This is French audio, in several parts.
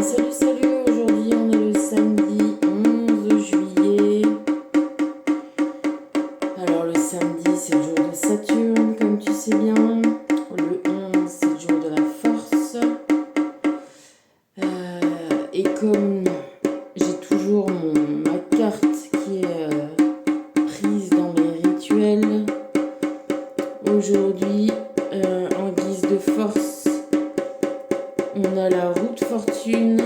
Salut, salut, aujourd'hui on est le samedi 11 juillet. Alors le samedi c'est le jour de Saturne, comme tu sais bien. Le 11 c'est le jour de la force. Et comme j'ai toujours ma carte qui est prise dans mes rituels, aujourd'hui en guise de force, on a la route fortune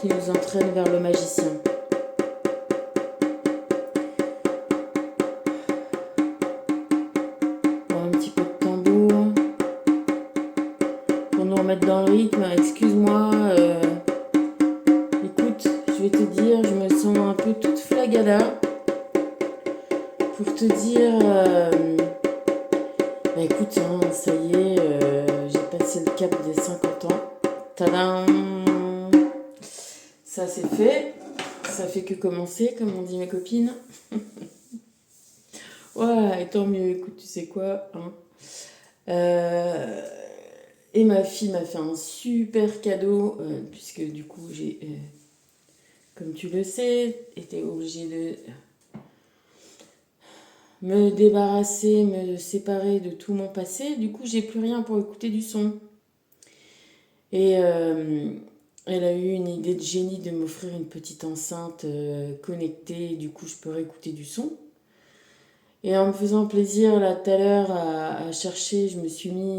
qui nous entraîne vers le magicien. Un petit peu de tambour pour nous remettre dans le rythme. Excuse-moi, écoute, je vais te dire, je me sens un peu toute flagada pour te dire, bah écoute, hein, ça y est, j'ai passé le cap des 50 ans. Tadam! Ça c'est fait, ça fait que commencer, comme on dit mes copines. Ouais, et tant mieux, écoute, tu sais quoi, hein. Et ma fille m'a fait un super cadeau, puisque du coup j'ai, comme tu le sais, été obligée de me débarrasser, me séparer de tout mon passé. Du coup, j'ai plus rien pour écouter du son. Et elle a eu une idée de génie de m'offrir une petite enceinte connectée. Du coup, je peux réécouter du son. Et en me faisant plaisir, là, tout à l'heure, à chercher, je me suis mis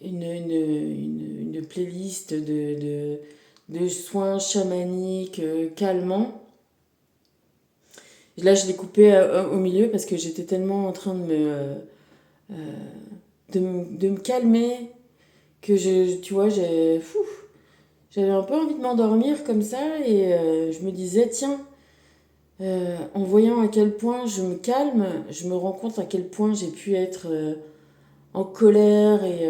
une playlist de soins chamaniques calmants. Là, je l'ai coupé au milieu parce que j'étais tellement en train de me calmer que tu vois, j'avais un peu envie de m'endormir comme ça et je me disais, tiens, en voyant à quel point je me calme, je me rends compte à quel point j'ai pu être en colère et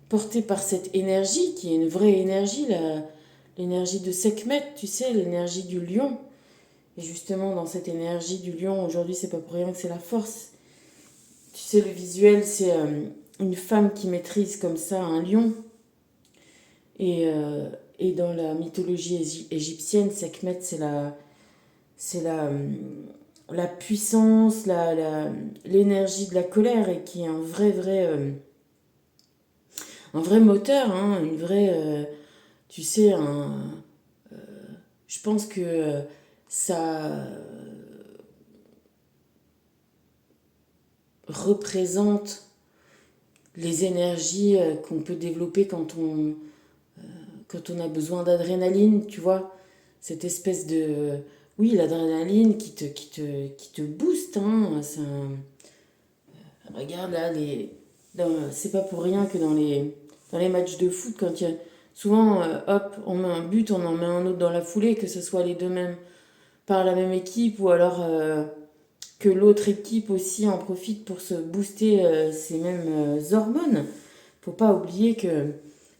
portée par cette énergie qui est une vraie énergie, l'énergie de Sekhmet, tu sais, l'énergie du lion. Et justement, dans cette énergie du lion, aujourd'hui, c'est pas pour rien que c'est la force. Tu sais, le visuel, c'est une femme qui maîtrise comme ça un lion. Et dans la mythologie égyptienne, Sekhmet, c'est la puissance, l'énergie de la colère et qui est un vrai moteur, hein, une vraie, tu sais, je pense que ça représente les énergies qu'on peut développer quand on a besoin d'adrénaline, tu vois, cette espèce de... Oui, l'adrénaline qui te booste, hein, regarde là, c'est pas pour rien que dans les matchs de foot, quand il y a... Souvent, hop, on met un but, on en met un autre dans la foulée, que ce soit les deux mêmes par la même équipe, ou alors que l'autre équipe aussi en profite pour se booster ces mêmes hormones. Faut pas oublier que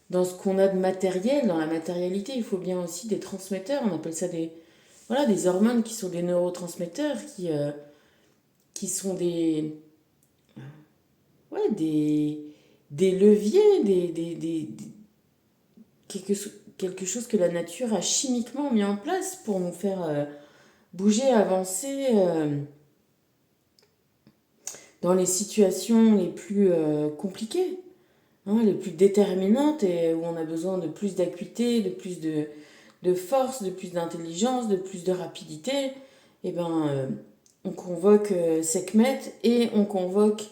dans ce qu'on a de matériel, dans la matérialité, il faut bien aussi des transmetteurs. On appelle ça des hormones qui sont des neurotransmetteurs, qui sont des leviers, quelque chose que la nature a chimiquement mis en place pour nous faire bouger, avancer dans les situations les plus compliquées, hein, les plus déterminantes et où on a besoin de plus d'acuité, de plus de force, de plus d'intelligence, de plus de rapidité. Et ben, on convoque Sekhmet et on convoque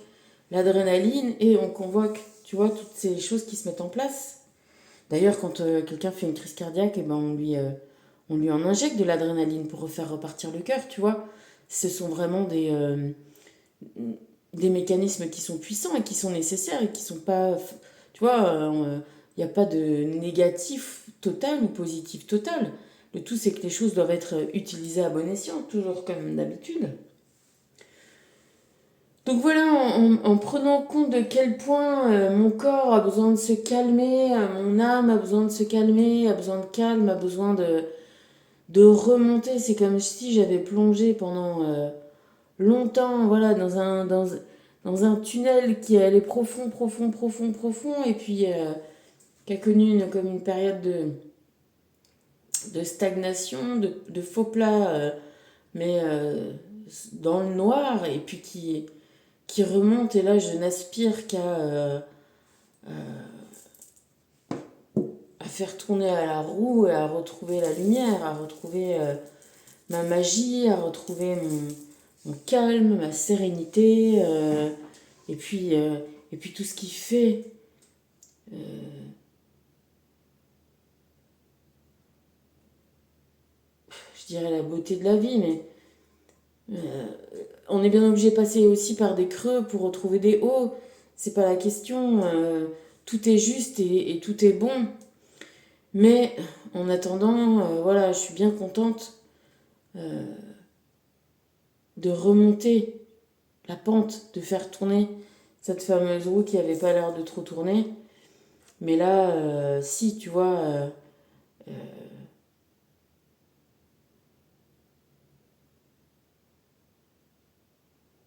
l'adrénaline et on convoque, tu vois, toutes ces choses qui se mettent en place. D'ailleurs, quand quelqu'un fait une crise cardiaque, et ben on lui en injecte de l'adrénaline pour refaire repartir le cœur, tu vois. Ce sont vraiment des mécanismes qui sont puissants et qui sont nécessaires et qui sont pas... Tu vois, il n'y a pas de négatif total ou positif total. Le tout, c'est que les choses doivent être utilisées à bon escient, toujours comme d'habitude. Donc voilà, en prenant compte de quel point mon corps a besoin de se calmer, mon âme a besoin de se calmer, a besoin de calme, a besoin de remonter. C'est comme si j'avais plongé pendant longtemps, voilà, dans un tunnel qui allait profond, profond, profond, profond, et puis qui a connu comme une période de stagnation, de faux plats, mais dans le noir, et puis qui remonte, et là je n'aspire à faire tourner à la roue et à retrouver la lumière, à retrouver ma magie, à retrouver mon calme, ma sérénité, et puis, euh, et puis tout ce qui fait, euh, je dirais la beauté de la vie, mais euh, on est bien obligé de passer aussi par des creux pour retrouver des hauts. C'est pas la question. Tout est juste et tout est bon. Mais en attendant, voilà, je suis bien contente euh, de remonter la pente, de faire tourner cette fameuse roue qui avait pas l'air de trop tourner. Mais là, si, tu vois,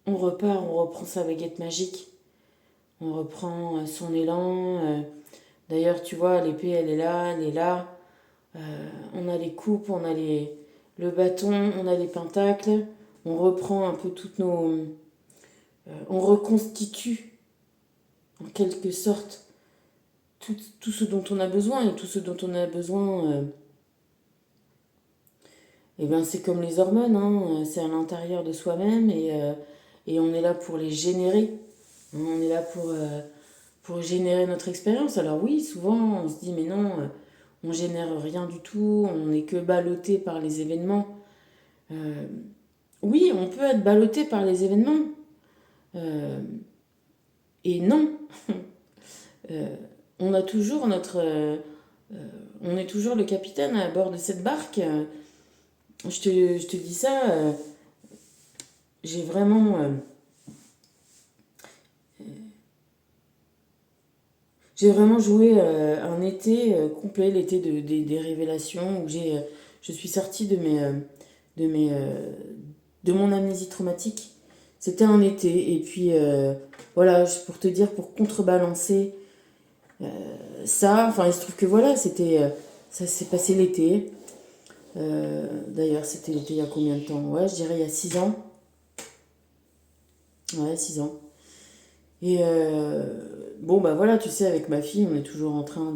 on repart, on reprend sa baguette magique, on reprend son élan. D'ailleurs, tu vois, l'épée, elle est là, elle est là. On a les coupes, on a le bâton, on a les pentacles. On reprend un peu toutes nos... on reconstitue, en quelque sorte, tout ce dont on a besoin. Et tout ce dont on a besoin, eh ben, c'est comme les hormones, hein, c'est à l'intérieur de soi-même et on est là pour les générer. Hein, on est là pour générer notre expérience. Alors oui, souvent on se dit mais non, on génère rien du tout, on n'est que ballotté par les événements. Euh, oui, on peut être ballotté par les événements. Euh, et non, Euh, on a toujours on est toujours le capitaine à bord de cette barque. Je te dis ça, j'ai vraiment... j'ai vraiment joué un été complet, l'été des révélations, où je suis sortie de mes, euh, de mon amnésie traumatique. C'était un été, et puis voilà, pour te dire, pour contrebalancer ça, enfin il se trouve que voilà, ça s'est passé l'été. D'ailleurs, c'était l'été il y a combien de temps? Ouais, je dirais il y a 6 ans. Ouais, 6 ans. Et bon, bah voilà, tu sais, avec ma fille, on est toujours en train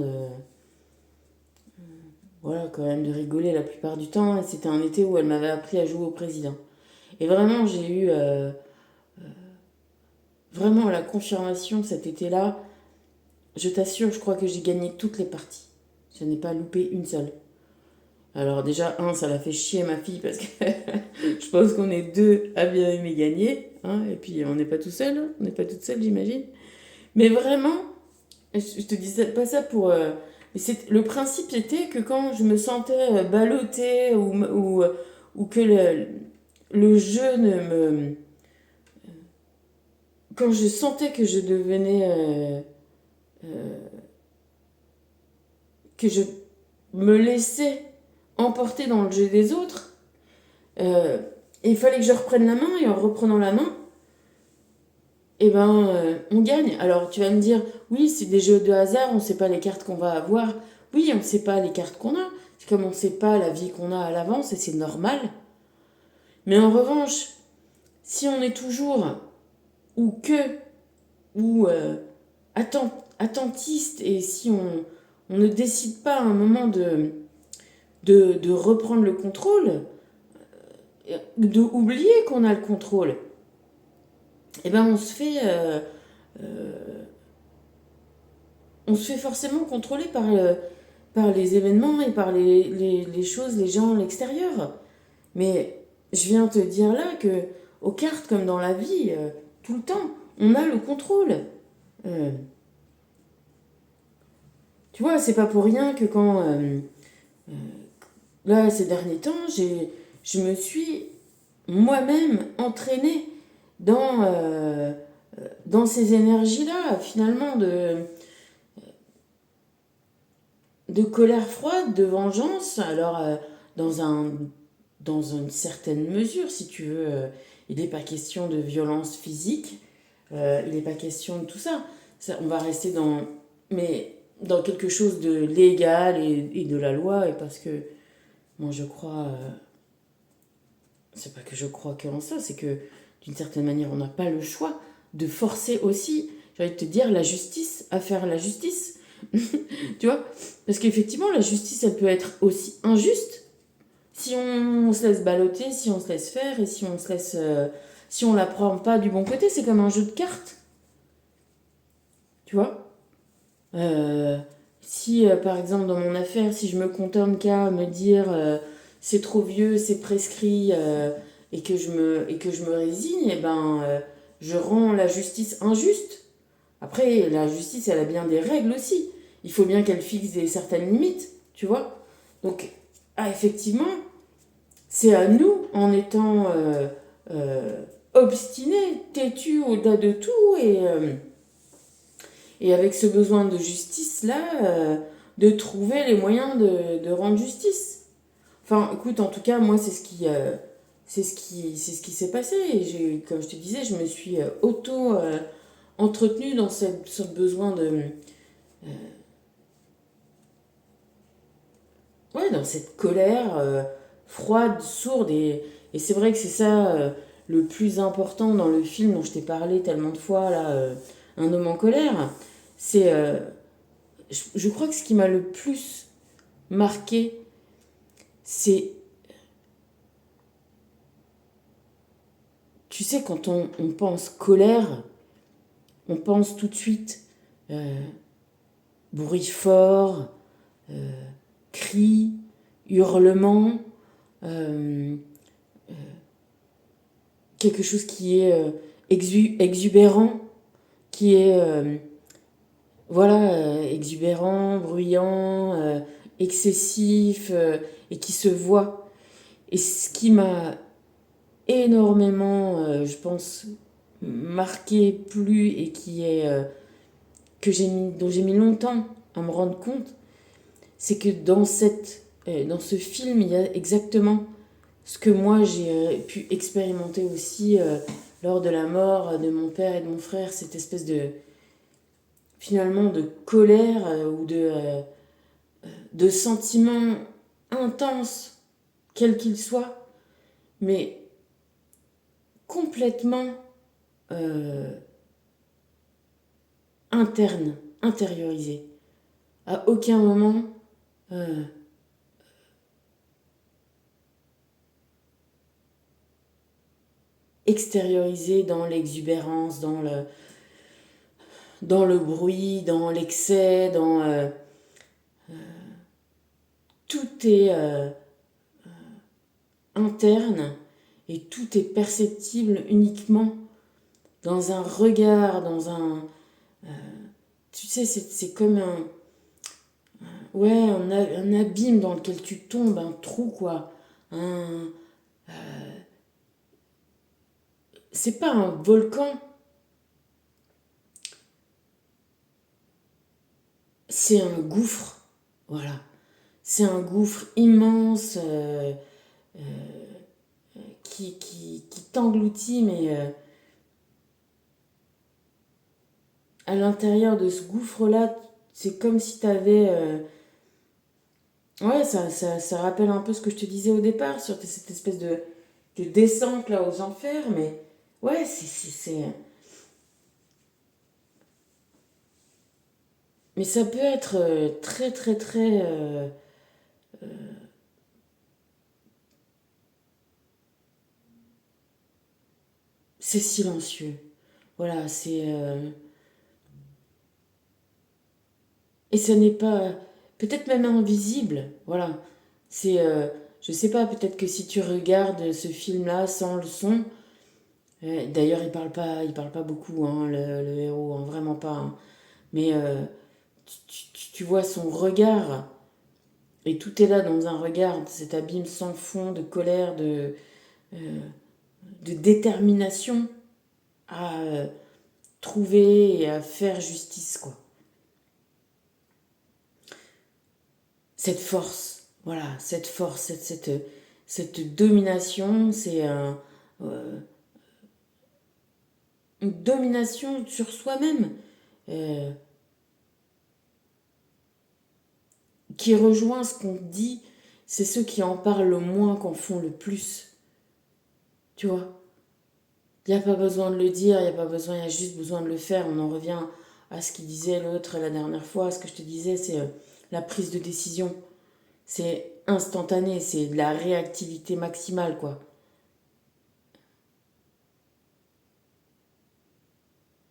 voilà, quand même de rigoler la plupart du temps. Et c'était un été où elle m'avait appris à jouer au président. Et vraiment, j'ai eu vraiment la confirmation cet été-là. Je t'assure, je crois que j'ai gagné toutes les parties. Je n'ai pas loupé une seule. Alors déjà, ça l'a fait chier ma fille parce que je pense qu'on est deux à bien aimer gagner. Hein, et puis on n'est pas tout seul, hein, on n'est pas toute seule, j'imagine. Mais vraiment, je te dis pas ça pour... mais le principe était que quand je me sentais ballottée ou que le jeu ne me... Quand je sentais que je devenais... que je me laissais emporter dans le jeu des autres, euh, il fallait que je reprenne la main, et en reprenant la main, eh ben, on gagne. Alors tu vas me dire, oui, c'est des jeux de hasard, on ne sait pas les cartes qu'on va avoir. Oui, on ne sait pas les cartes qu'on a. C'est comme on ne sait pas la vie qu'on a à l'avance, et c'est normal. Mais en revanche, si on est toujours ou que ou attentiste, et si on ne décide pas à un moment de reprendre le contrôle, de oublier qu'on a le contrôle, eh ben on se fait forcément contrôler par les événements et par les choses, les gens, l'extérieur. Mais je viens te dire là que aux cartes, comme dans la vie, tout le temps, on a le contrôle. Euh, Tu vois, c'est pas pour rien que quand, là, ces derniers temps, je me suis moi-même entraînée dans ces énergies-là, finalement, de colère froide, de vengeance. Alors, dans un, dans une certaine mesure, si tu veux, il n'est pas question de violence physique. il n'est pas question de tout ça. On va rester mais dans quelque chose de légal et de la loi, et parce que moi je crois, c'est pas que je crois que en ça, c'est que d'une certaine manière on n'a pas le choix de forcer aussi, j'ai envie de te dire, la justice à faire la justice. Tu vois? Parce qu'effectivement, la justice, elle peut être aussi injuste si on se laisse balloter, si on se laisse faire et si on se laisse. Si on la prend pas du bon côté, c'est comme un jeu de cartes. Tu vois? Euh, Si, par exemple, dans mon affaire, si je me contente qu'à me dire c'est trop vieux, c'est prescrit et que je me résigne, et ben, je rends la justice injuste. Après, la justice, elle a bien des règles aussi. Il faut bien qu'elle fixe certaines limites, tu vois. Donc, ah, effectivement, c'est à nous, en étant obstinés, têtus au-delà de tout, et avec ce besoin de justice-là, de trouver les moyens de rendre justice. Enfin, écoute, en tout cas, moi, c'est ce qui s'est passé. Et comme je te disais, je me suis entretenue dans ce besoin ouais, dans cette colère froide, sourde. Et c'est vrai que c'est ça le plus important dans le film dont je t'ai parlé tellement de fois, là, Un homme en colère. C'est, je crois que ce qui m'a le plus marqué, c'est, tu sais, quand on pense colère, on pense tout de suite euh, bruit fort, euh, cris, hurlements, euh, quelque chose qui est exubérant, qui est voilà, exubérant, bruyant, excessif, et qui se voit. Et ce qui m'a énormément, je pense, marqué, plu, et dont j'ai mis longtemps à me rendre compte, c'est que dans ce film, il y a exactement ce que moi j'ai pu expérimenter aussi lors de la mort de mon père et de mon frère, cette espèce finalement de colère ou de sentiments intenses, quels qu'ils soient, mais complètement euh, internes, intériorisés. À aucun moment euh, extériorisés dans l'exubérance, dans le bruit, dans l'excès, tout est interne et tout est perceptible uniquement dans un regard, tu sais, c'est comme ouais, un abîme dans lequel tu tombes, un trou, quoi. Un, c'est pas un volcan, c'est un gouffre. Voilà. C'est un gouffre immense qui t'engloutit, mais à l'intérieur de ce gouffre-là, c'est comme si t'avais. Ouais, ça rappelle un peu ce que je te disais au départ sur cette espèce de descente là aux enfers, mais ouais, mais ça peut être très, très, très. C'est silencieux. Voilà, c'est. Et ce n'est pas. Peut-être même invisible. Voilà. C'est. Je sais pas, peut-être que si tu regardes ce film-là sans le son. D'ailleurs, il parle pas beaucoup, hein, le héros, hein, vraiment pas. Hein. Mais tu vois son regard. Et tout est là dans un regard, cet abîme sans fond de colère, de détermination à trouver et à faire justice, quoi. Cette force, voilà, cette force, cette domination, c'est un. une domination sur soi-même euh, qui rejoint ce qu'on dit. C'est ceux qui en parlent le moins qu'en font le plus. Tu vois? Il n'y a pas besoin de le dire, il n'y a pas besoin, il y a juste besoin de le faire. On en revient à ce qu'il disait l'autre la dernière fois. Ce que je te disais, c'est la prise de décision. C'est instantané, c'est de la réactivité maximale, quoi.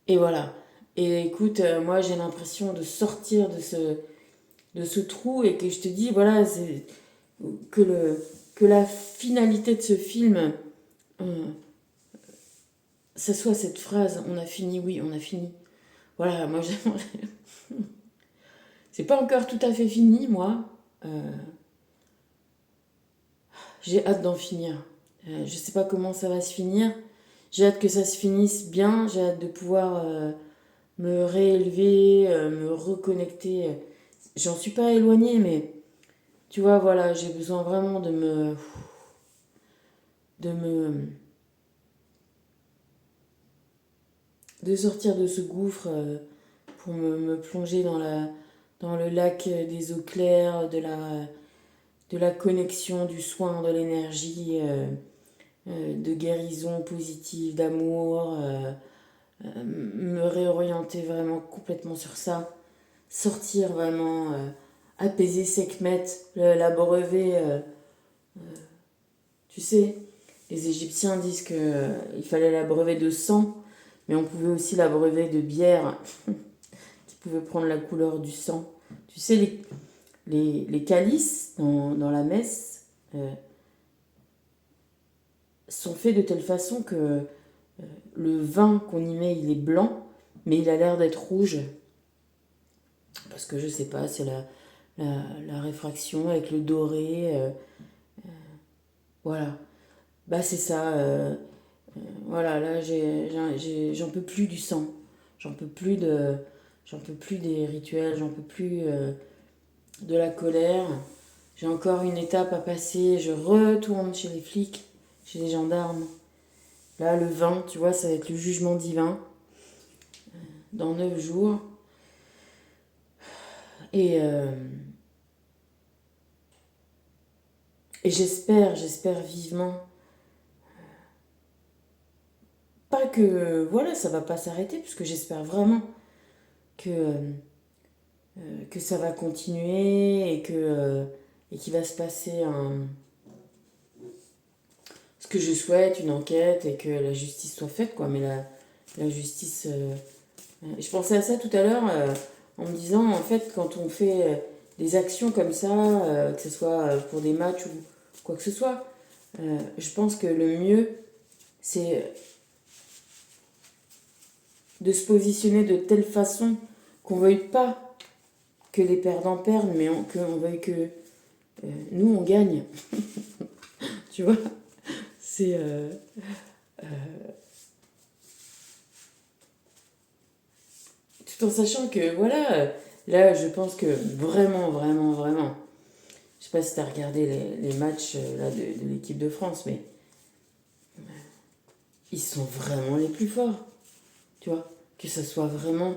Et voilà. Et écoute, moi j'ai l'impression de sortir de ce trou et que je te dis, voilà, c'est que, que la finalité de ce film, euh, ça soit cette phrase, on a fini, oui, on a fini. Voilà, moi j'aimerais. C'est pas encore tout à fait fini, moi. Euh, j'ai hâte d'en finir. Je sais pas comment ça va se finir. J'ai hâte que ça se finisse bien. J'ai hâte de pouvoir me réélever, me reconnecter. J'en suis pas éloignée, mais tu vois, voilà, j'ai besoin vraiment de me, de sortir de ce gouffre pour me plonger dans le lac des eaux claires, de la connexion, du soin, de l'énergie, de guérison positive, d'amour, me réorienter vraiment complètement sur ça, sortir vraiment, apaiser Sekhmet, l'abreuver, tu sais, les Égyptiens disent que il fallait l'abreuver de sang, mais on pouvait aussi l'abreuver de bière qui pouvait prendre la couleur du sang. Tu sais, les calices dans la messe sont faits de telle façon que le vin qu'on y met, il est blanc, mais il a l'air d'être rouge. Parce que je sais pas, c'est la réfraction avec le doré. Voilà. Bah c'est ça. Voilà, là j'en peux plus du sang. J'en peux plus de, j'en peux plus des rituels, j'en peux plus de la colère. J'ai encore une étape à passer. Je retourne chez les flics, chez les gendarmes. Là, le 20, tu vois, ça va être le jugement divin dans 9 jours. Et, euh, et j'espère vivement. Pas que, voilà, ça va pas s'arrêter, puisque j'espère vraiment que ça va continuer et qu'il va se passer ce que je souhaite, une enquête et que la justice soit faite, quoi. Mais la justice. Je pensais à ça tout à l'heure en me disant, en fait, quand on fait des actions comme ça, que ce soit pour des matchs ou quoi que ce soit, je pense que le mieux, c'est de se positionner de telle façon qu'on veuille pas que les perdants perdent, mais qu'on veuille que nous, on gagne. Tu vois? C'est. Tout en sachant que, voilà, là, je pense que vraiment, vraiment, vraiment. Je sais pas si tu as regardé les matchs là, de l'équipe de France, mais ils sont vraiment les plus forts. Tu vois? Que ça soit vraiment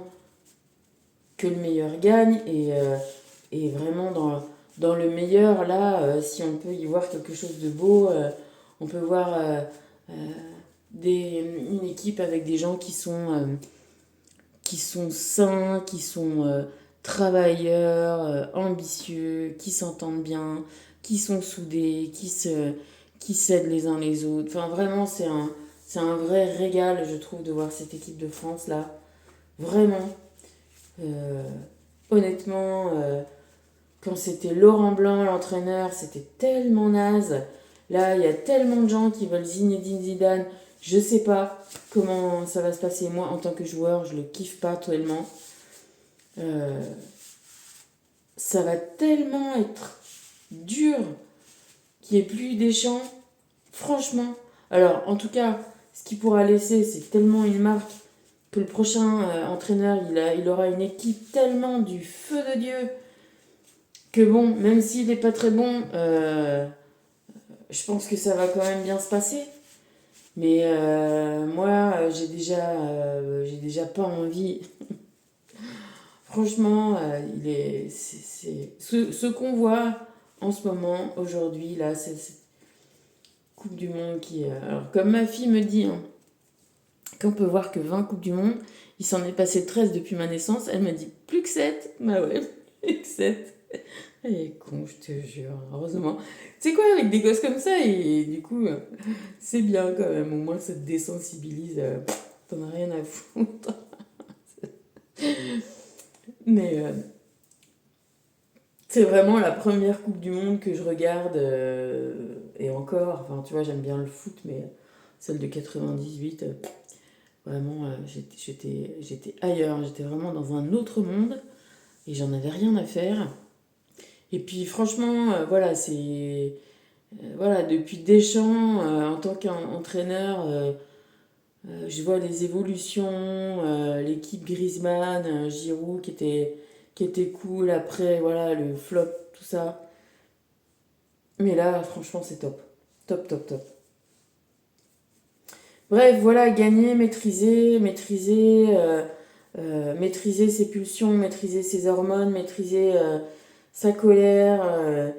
que le meilleur gagne et vraiment dans le meilleur, là, si on peut y voir quelque chose de beau, on peut voir euh, une équipe avec des gens qui sont sains, qui sont travailleurs, ambitieux, qui s'entendent bien, qui sont soudés, qui s'aident les uns les autres. Enfin, vraiment, c'est un vrai régal, je trouve, de voir cette équipe de France là. Vraiment. Euh, honnêtement, quand c'était Laurent Blanc, l'entraîneur, c'était tellement naze. Là, il y a tellement de gens qui veulent Zinedine Zidane. Je sais pas comment ça va se passer. Moi, en tant que joueur, je le kiffe pas tellement. Euh, ça va tellement être dur qu'il n'y ait plus Deschamps. Franchement. Alors, en tout cas, ce qu'il pourra laisser, c'est tellement une marque que le prochain entraîneur, il aura une équipe tellement du feu de Dieu que bon, même s'il n'est pas très bon, je pense que ça va quand même bien se passer. Mais moi, j'ai déjà pas envie. Franchement, ce qu'on voit en ce moment, aujourd'hui, là, c'est cette Coupe du Monde qui. Alors, comme ma fille me dit, hein, qu'on peut voir que 20 Coupes du Monde, il s'en est passé 13 depuis ma naissance, elle me dit plus que 7. Bah ouais, plus que 7. Elle est con, je te jure, heureusement. Tu sais quoi, avec des gosses comme ça, et du coup, c'est bien quand même, au moins ça te désensibilise, t'en as rien à foutre. Mais c'est vraiment la première Coupe du Monde que je regarde, et encore, enfin tu vois, j'aime bien le foot, mais celle de 98, vraiment, j'étais ailleurs, j'étais vraiment dans un autre monde, et j'en avais rien à faire. Et puis franchement, voilà, voilà, depuis Deschamps, en tant qu'entraîneur, je vois les évolutions, l'équipe Griezmann, Giroud qui était cool, après, voilà, le flop, tout ça. Mais là, franchement, c'est top. Top, top, top. Bref, voilà, gagner, maîtriser ses pulsions, maîtriser ses hormones, maîtriser sa colère, euh,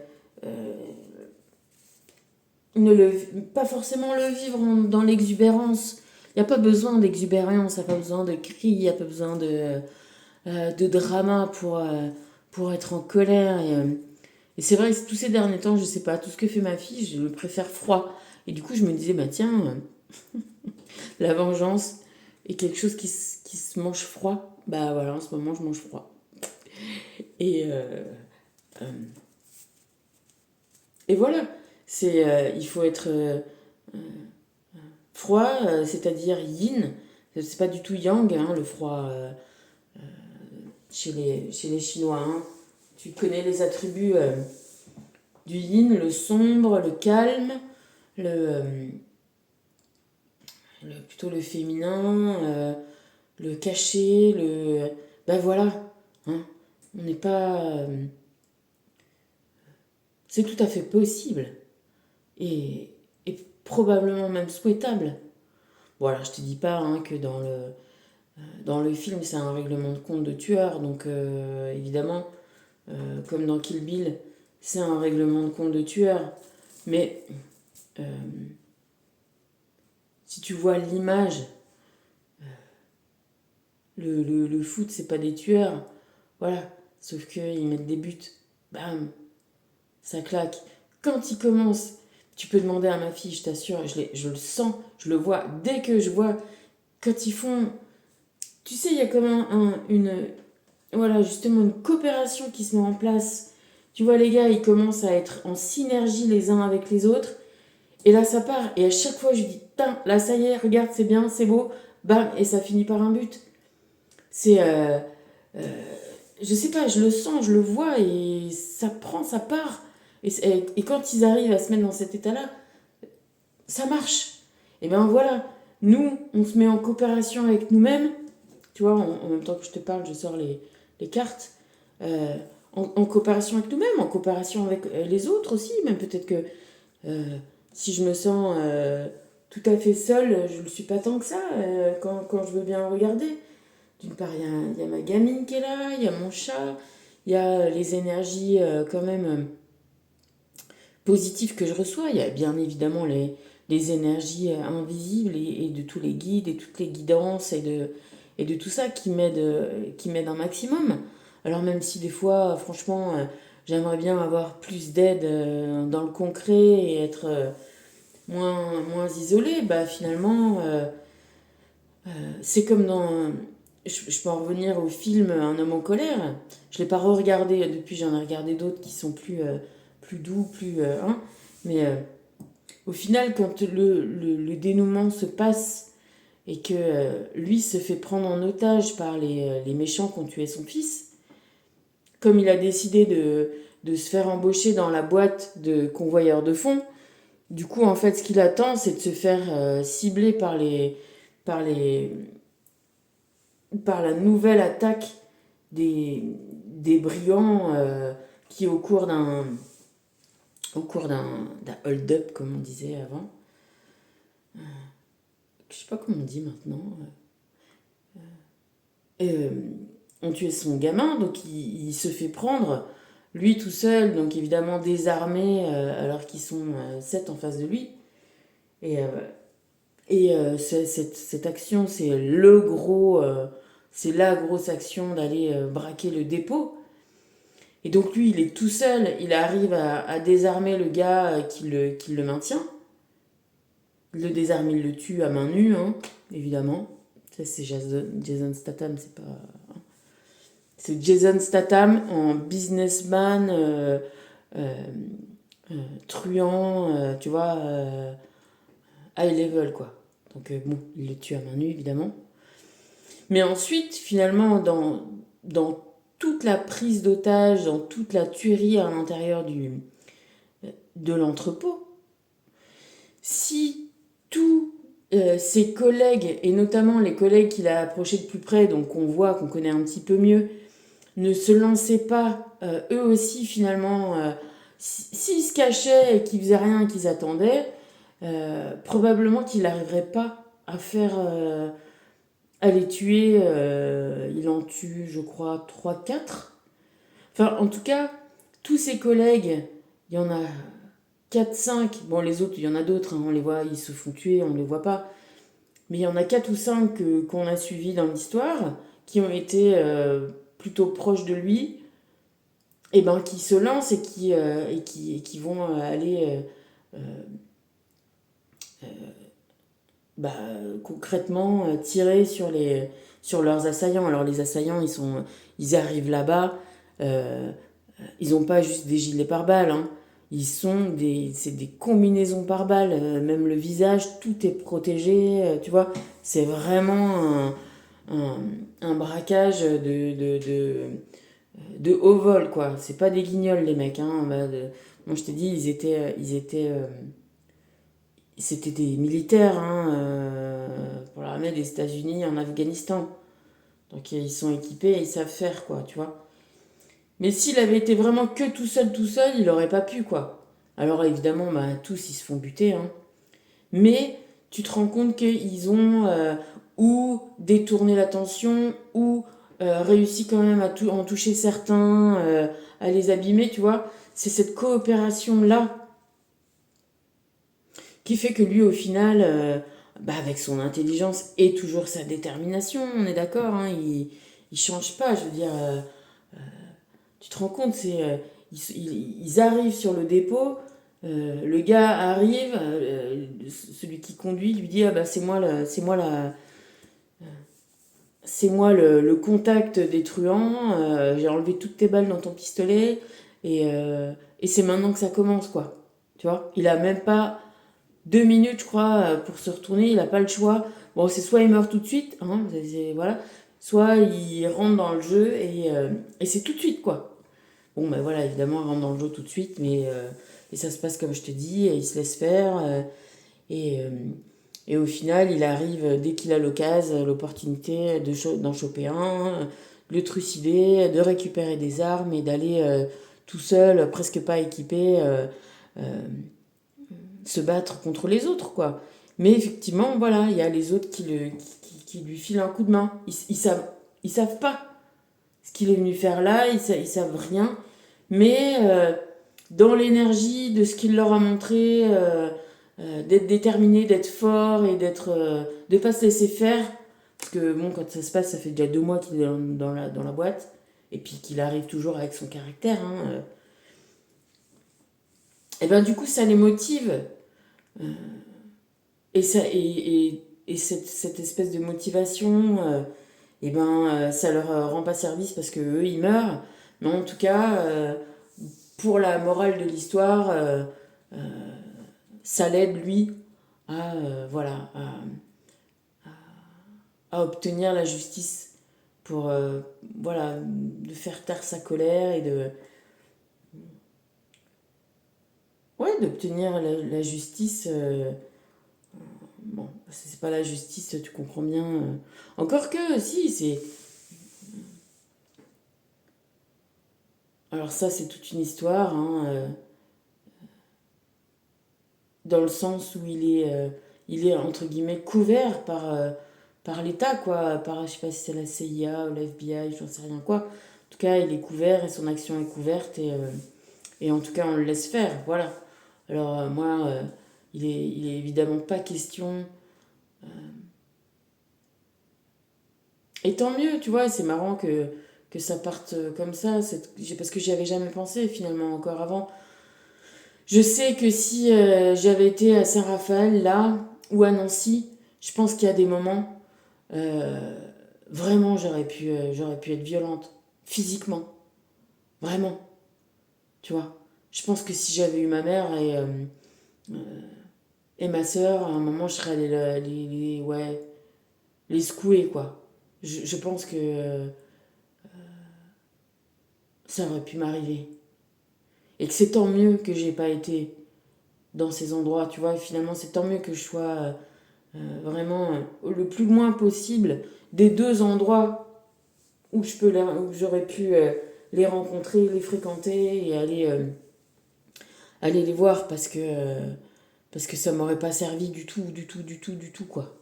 ne le, pas forcément le vivre dans l'exubérance. Il n'y a pas besoin d'exubérance, il n'y a pas besoin de cris, il n'y a pas besoin de drama pour être en colère. Et c'est vrai que tous ces derniers temps, je sais pas, tout ce que fait ma fille, je le préfère froid. Et du coup, je me disais, bah tiens, la vengeance est quelque chose qui se mange froid. Bah voilà, en ce moment, je mange froid. Et, euh, et voilà, il faut être froid, c'est-à-dire yin. C'est pas du tout yang, hein, le froid chez les Chinois. Hein. Tu connais les attributs du yin, le sombre, le calme, le, plutôt le féminin, le caché, le... Ben voilà, hein, on n'est pas... c'est tout à fait possible et, et probablement même souhaitable. Voilà, je te dis pas hein, que dans le film c'est un règlement de compte de tueur, donc évidemment, comme dans Kill Bill, c'est un règlement de compte de tueur. Mais euh, si tu vois l'image, le foot, c'est pas des tueurs. Voilà. Sauf qu'ils mettent des buts. Bam, ça claque. Quand ils commencent, tu peux demander à ma fille, je t'assure, je le sens, je le vois. Dès que je vois, quand ils font. Tu sais, il y a comme voilà, justement, une coopération qui se met en place. Tu vois, les gars, ils commencent à être en synergie les uns avec les autres. Et là, ça part. Et à chaque fois, je dis, putain, là, ça y est, regarde, c'est bien, c'est beau. Bam, et ça finit par un but. C'est. Euh, je sais pas, je le sens, je le vois et ça prend, ça part. Et quand ils arrivent à se mettre dans cet état-là, ça marche. Et ben voilà, nous, on se met en coopération avec nous-mêmes. Tu vois, en même temps que je te parle, je sors les cartes. En coopération avec nous-mêmes, en coopération avec les autres aussi. Même peut-être que si je me sens tout à fait seule, je ne le suis pas tant que ça quand je veux bien regarder. D'une part, il y a ma gamine qui est là, il y a mon chat, il y a les énergies quand même positives que je reçois. Il y a bien évidemment les énergies invisibles et de tous les guides et toutes les guidances et de tout ça qui m'aide un maximum. Alors même si des fois, franchement, j'aimerais bien avoir plus d'aide dans le concret et être moins isolée, bah finalement, c'est comme dans... Je peux en revenir au film Un homme en colère. Je ne l'ai pas re-regardé depuis, j'en ai regardé d'autres qui sont plus doux, plus... hein. Mais au final, quand le dénouement se passe et que lui se fait prendre en otage par les méchants qui ont tué son fils, comme il a décidé de se faire embaucher dans la boîte de convoyeur de fonds, du coup, en fait, ce qu'il attend, c'est de se faire cibler par les, par la nouvelle attaque des brigands qui, au cours d'un hold-up, comme on disait avant, je sais pas comment on dit maintenant, euh, ont tué son gamin, donc il se fait prendre, lui tout seul, donc évidemment désarmé, alors qu'ils sont 7 en face de lui. Et, cette action, c'est la grosse action d'aller braquer le dépôt. Et donc lui, il est tout seul, il arrive à désarmer le gars qui le maintient. Il le désarme, il le tue à main nue, hein, évidemment. Ça, c'est Jason Statham, c'est pas... C'est Jason Statham en businessman, euh, truand, tu vois, high level, quoi. Donc bon, il le tue à main nue, évidemment. Mais ensuite, finalement, dans toute la prise d'otage, dans toute la tuerie à l'intérieur de l'entrepôt, si tous ses collègues, et notamment les collègues qu'il a approchés de plus près, donc qu'on voit, qu'on connaît un petit peu mieux, ne se lançaient pas, eux aussi finalement, s'ils se cachaient et qu'ils faisaient rien, qu'ils attendaient, probablement qu'il n'arriverait pas à faire... à les tuer, il en tue, je crois, trois quatre. Enfin, en tout cas, tous ses collègues, il y en a quatre cinq. Bon, les autres, il y en a d'autres, hein, on les voit, ils se font tuer, on ne les voit pas. Mais il y en a 4 ou 5 qu'on a suivis dans l'histoire, qui ont été plutôt proches de lui, et ben qui se lancent et qui vont aller bah, concrètement tirer sur leurs assaillants. Alors les assaillants, ils arrivent là-bas, euh, ils n'ont pas juste des gilets pare-balles, hein. C'est des combinaisons pare-balles, même le visage, tout est protégé, tu vois. C'est vraiment un, un braquage de haut vol, quoi. C'est pas des guignols, les mecs, hein. Moi, je t'ai dit, c'était des militaires, hein, pour l'armée des États-Unis en Afghanistan. Donc ils sont équipés et ils savent faire, quoi, tu vois. Mais s'il avait été vraiment que tout seul, il aurait pas pu, quoi. Alors évidemment, bah, tous ils se font buter, hein. Mais tu te rends compte qu'ils ont ou détourné l'attention ou réussi quand même en toucher certains, à les abîmer, tu vois. C'est cette coopération-là qui fait que lui, au final, bah, avec son intelligence et toujours sa détermination, on est d'accord, hein, il change pas, je veux dire, tu te rends compte, ils arrivent sur le dépôt, le gars arrive, celui qui conduit lui dit, ah bah c'est moi le contact des truands, j'ai enlevé toutes tes balles dans ton pistolet, et c'est maintenant que ça commence, quoi. Tu vois, il a même pas 2 minutes, je crois, pour se retourner, il n'a pas le choix. Bon, c'est soit il meurt tout de suite, hein, voilà, soit il rentre dans le jeu et c'est tout de suite, quoi. Bon, ben voilà, évidemment, il rentre dans le jeu tout de suite, et ça se passe comme je te dis, et il se laisse faire, et, euh, et au final, il arrive, dès qu'il a l'occasion, l'opportunité d'en choper un, de le trucider, de récupérer des armes et d'aller tout seul, presque pas équipé, euh, se battre contre les autres, quoi. Mais effectivement, voilà, il y a les autres qui lui filent un coup de main. Ils savent pas ce qu'il est venu faire là, ils savent rien. Mais dans l'énergie de ce qu'il leur a montré, d'être déterminé, d'être fort et de pas se laisser faire. Parce que bon, quand ça se passe, ça fait déjà 2 mois qu'il est dans la boîte. Et puis qu'il arrive toujours avec son caractère, hein. Et ben du coup, ça les motive. Et cette espèce de motivation, et ben, ça leur rend pas service parce que eux ils meurent. Mais en tout cas, pour la morale de l'histoire, ça l'aide lui à, voilà, à obtenir la justice pour, voilà, de faire taire sa colère et ouais, d'obtenir la justice. Bon, c'est pas la justice, tu comprends bien. Encore que, si, c'est. Alors, ça, c'est toute une histoire, hein, dans le sens où il est entre guillemets couvert par l'État, quoi. Par, je sais pas si c'est la CIA ou la FBI, j'en sais rien quoi. En tout cas, il est couvert et son action est couverte et en tout cas, on le laisse faire, voilà. Alors, moi, il est évidemment pas question. Et tant mieux, tu vois, c'est marrant que ça parte comme ça, parce que j'y avais jamais pensé finalement encore avant. Je sais que si j'avais été à Saint-Raphaël, là, ou à Nancy, je pense qu'il y a des moments, euh, vraiment, j'aurais pu être violente, physiquement, vraiment, tu vois. Je pense que si j'avais eu ma mère et ma sœur, à un moment, je serais allée ouais, les secouer, quoi. Je pense que ça aurait pu m'arriver. Et que c'est tant mieux que j'ai pas été dans ces endroits, tu vois. Et finalement, c'est tant mieux que je sois vraiment le plus loin possible des deux endroits où j'aurais pu les rencontrer, les fréquenter et aller les voir parce que ça m'aurait pas servi du tout, du tout, du tout, du tout, quoi.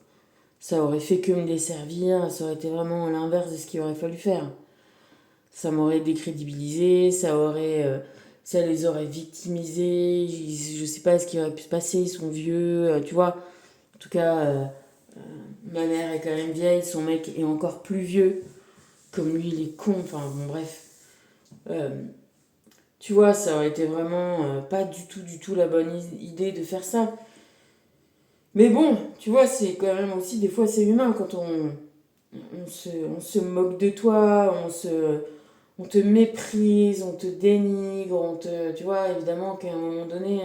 Ça aurait fait que me desservir, ça aurait été vraiment l'inverse de ce qu'il aurait fallu faire. Ça m'aurait décrédibilisé, ça les aurait victimisés, je sais pas ce qui aurait pu se passer, ils sont vieux, tu vois. En tout cas, ma mère est quand même vieille, son mec est encore plus vieux, comme lui il est con, enfin bon bref. Euh, Tu vois, ça aurait été vraiment pas du tout la bonne idée de faire ça. Mais bon, tu vois, c'est quand même aussi, des fois c'est humain quand on se moque de toi, on te méprise, on te dénigre, tu vois, évidemment qu'à un moment donné,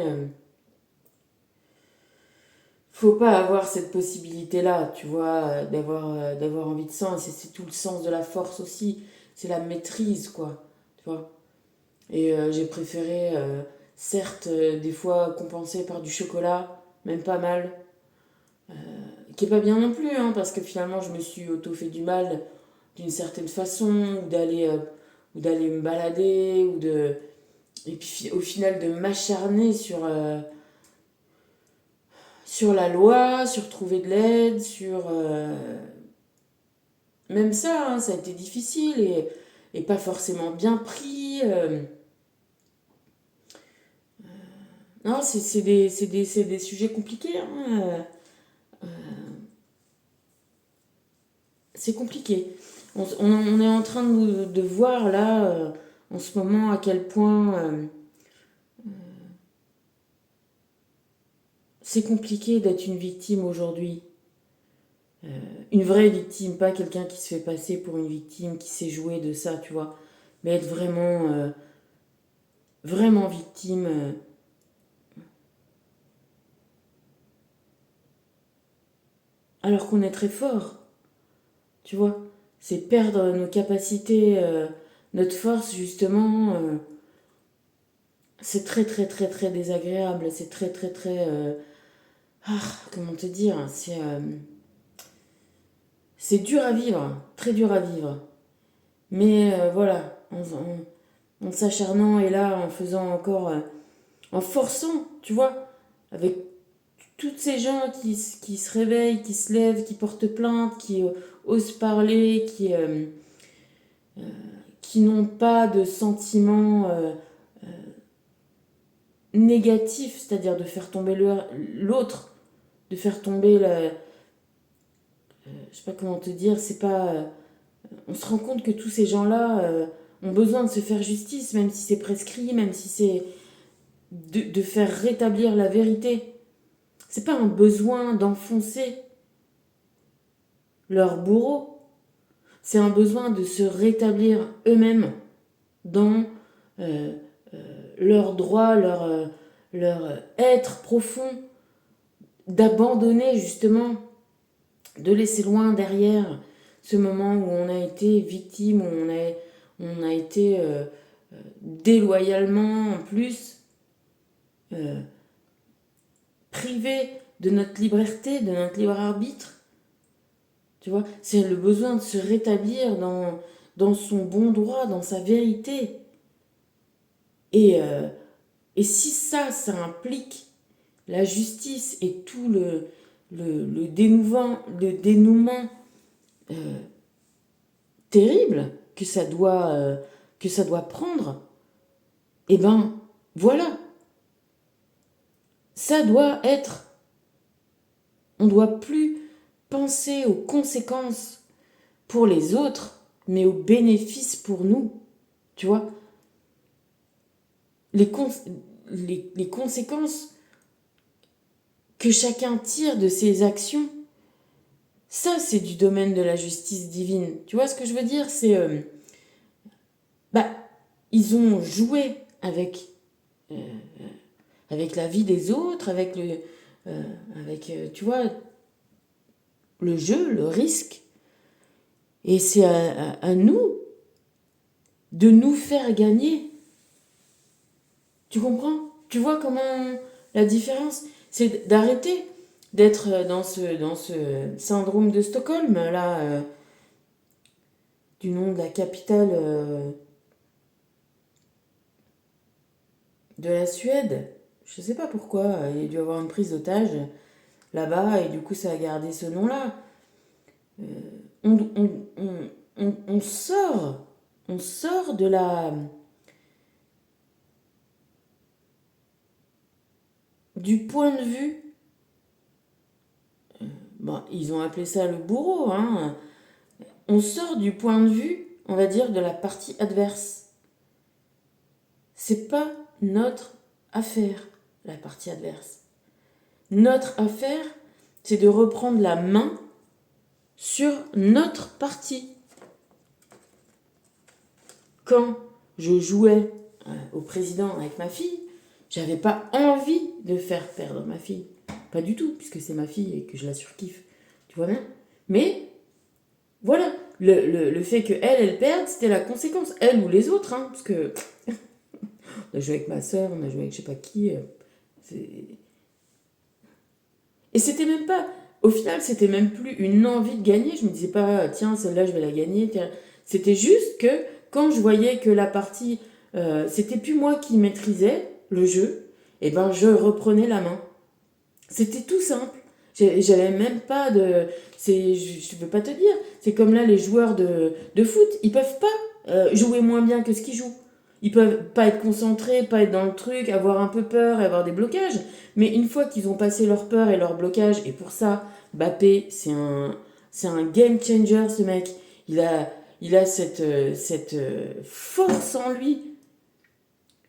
faut pas avoir cette possibilité-là, tu vois, d'avoir envie de sang. Et c'est tout le sens de la force aussi, c'est la maîtrise, quoi, tu vois. Et j'ai préféré, certes, des fois compenser par du chocolat, même pas mal, qui est pas bien non plus, hein, parce que finalement je me suis auto fait du mal d'une certaine façon, ou d'aller me balader, et puis au final de m'acharner sur la loi, sur trouver de l'aide, même ça, hein, ça a été difficile et pas forcément bien pris. Non, c'est des sujets compliqués, hein, c'est compliqué. On est en train de voir là, en ce moment, à quel point c'est compliqué d'être une victime aujourd'hui. Une vraie victime, pas quelqu'un qui se fait passer pour une victime, qui sait jouer de ça, tu vois. Mais être vraiment, vraiment victime, alors qu'on est très fort, tu vois. C'est perdre nos capacités, notre force, justement. C'est très, très, très, très désagréable. C'est très, très, très. Ah, comment te dire, c'est dur à vivre, très dur à vivre. Mais voilà, en s'acharnant et là, en faisant encore. En forçant, tu vois, avec toutes ces gens qui se réveillent, qui se lèvent, qui portent plainte, qui osent parler, qui n'ont pas de sentiments négatifs, c'est-à-dire de faire tomber l'autre, de faire tomber la. Je sais pas comment te dire, c'est pas. On se rend compte que tous ces gens-là ont besoin de se faire justice, même si c'est prescrit, même si c'est de faire rétablir la vérité. C'est pas un besoin d'enfoncer leur bourreau, c'est un besoin de se rétablir eux-mêmes dans euh, leur droit, leur être profond, d'abandonner justement, de laisser loin derrière ce moment où on a été victime, où on a été déloyalement en plus euh, privé de notre liberté, de notre libre arbitre. Tu vois, c'est le besoin de se rétablir dans son bon droit, dans sa vérité. Et, et si ça implique la justice et le dénouement terrible que ça doit prendre, eh ben voilà, ça doit être. On ne doit plus penser aux conséquences pour les autres, mais aux bénéfices pour nous. Tu vois, les, les conséquences que chacun tire de ses actions, ça c'est du domaine de la justice divine. Tu vois ce que je veux dire? C'est bah ils ont joué euh, avec la vie des autres, tu vois, le jeu, le risque. Et c'est à nous de nous faire gagner. Tu comprends? Tu vois comment la différence? C'est d'arrêter d'être dans ce syndrome de Stockholm, là, du nom de la capitale de la Suède. Je sais pas pourquoi, il y a dû avoir une prise d'otage là-bas et du coup ça a gardé ce nom-là. On, on, on sort de du point de vue. Bon, ils ont appelé ça le bourreau, hein. On sort du point de vue, on va dire, de la partie adverse. C'est pas notre affaire, la partie adverse. Notre affaire, c'est de reprendre la main sur notre partie. Quand je jouais au président avec ma fille, j'avais pas envie de faire perdre ma fille. Pas du tout, puisque c'est ma fille et que je la surkiffe. Tu vois bien? Mais voilà, le fait qu'elle perde, c'était la conséquence. Elle ou les autres, hein, parce que on a joué avec ma soeur, on a joué avec je sais pas qui. Et c'était même pas, au final, c'était même plus une envie de gagner. Je me disais pas, tiens, celle-là, je vais la gagner. C'était juste que quand je voyais que la partie, c'était plus moi qui maîtrisais le jeu, et ben je reprenais la main. C'était tout simple. J'avais même pas de. Je peux pas te dire. C'est comme là, les joueurs de foot, ils peuvent pas jouer moins bien que ce qu'ils jouent. Ils peuvent pas être concentrés, pas être dans le truc, avoir un peu peur et avoir des blocages. Mais une fois qu'ils ont passé leur peur et leur blocage, et pour ça, Bappé, c'est un game changer, ce mec. Il a cette force en lui,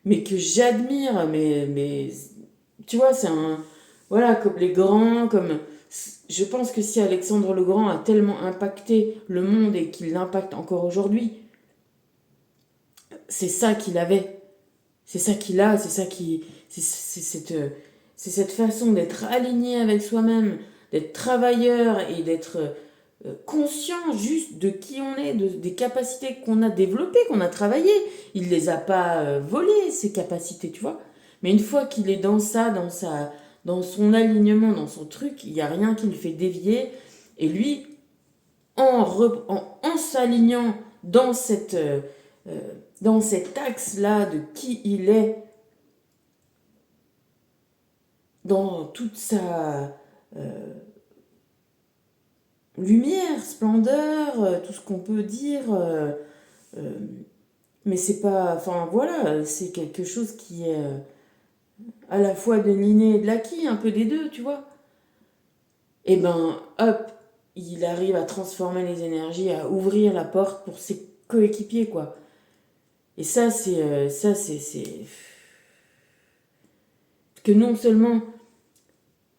mais que j'admire. Mais tu vois, c'est un. Voilà, comme les grands, comme. Je pense que si Alexandre le Grand a tellement impacté le monde et qu'il l'impacte encore aujourd'hui, c'est ça qu'il avait. C'est ça qu'il a, c'est ça qui. C'est cette façon d'être aligné avec soi-même, d'être travailleur et d'être conscient juste de qui on est, des capacités qu'on a développées, qu'on a travaillées. Il ne les a pas volées, ces capacités, tu vois. Mais une fois qu'il est dans ça, dans son alignement, dans son truc, il n'y a rien qui le fait dévier. Et lui, en s'alignant dans cet axe-là de qui il est, dans toute sa lumière, splendeur, tout ce qu'on peut dire. Mais c'est pas. Enfin voilà, c'est quelque chose qui est à la fois de l'inné et de l'acquis, un peu des deux, tu vois. Et ben hop, il arrive à transformer les énergies, à ouvrir la porte pour ses coéquipiers, quoi. Et ça, c'est que non seulement,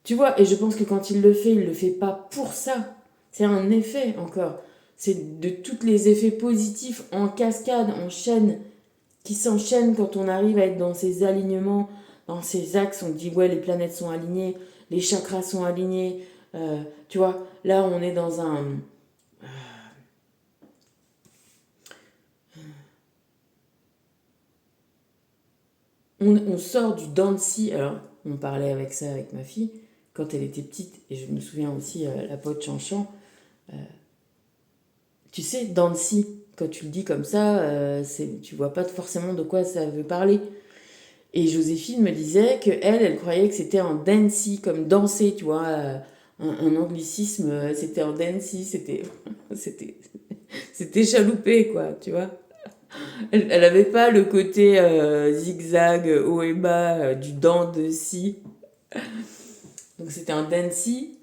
tu vois, et je pense que quand il le fait pas pour ça. C'est un effet encore. C'est de tous les effets positifs en cascade, en chaîne, qui s'enchaînent quand on arrive à être dans ces alignements, dans ces axes. On dit, ouais, les planètes sont alignées, les chakras sont alignés. Tu vois, là, on est dans un. On sort du Dancy. Alors, on parlait avec ça avec ma fille quand elle était petite, et je me souviens aussi, la pote Chanchan. Tu sais, Dancy, quand tu le dis comme ça, tu vois pas forcément de quoi ça veut parler. Et Joséphine me disait que elle croyait que c'était un dancy, comme danser, tu vois, un anglicisme, c'était en Dancy, c'était, c'était chaloupé, quoi, tu vois. Elle avait pas le côté zigzag, haut et bas, du dent de scie. Donc c'était un Dancy.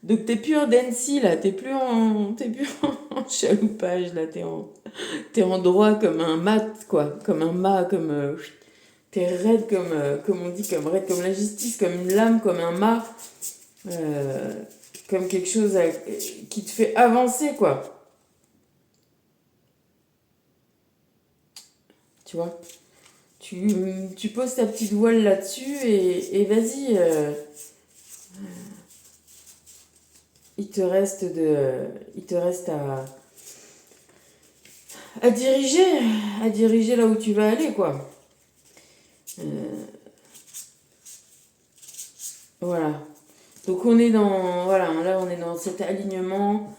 Donc t'es plus en Dancy, là, t'es plus en chaloupage, là, t'es en droit comme un mat, quoi, comme un mât, comme... t'es raide comme, comme on dit, comme raide comme la justice, comme une lame, comme un mât, euh, comme quelque chose qui te fait avancer, quoi. Tu vois? Tu poses ta petite voile là-dessus et vas-y, il te reste à diriger, à diriger là où tu vas aller, quoi. Euh, voilà. Donc on est dans, voilà, là on est dans cet alignement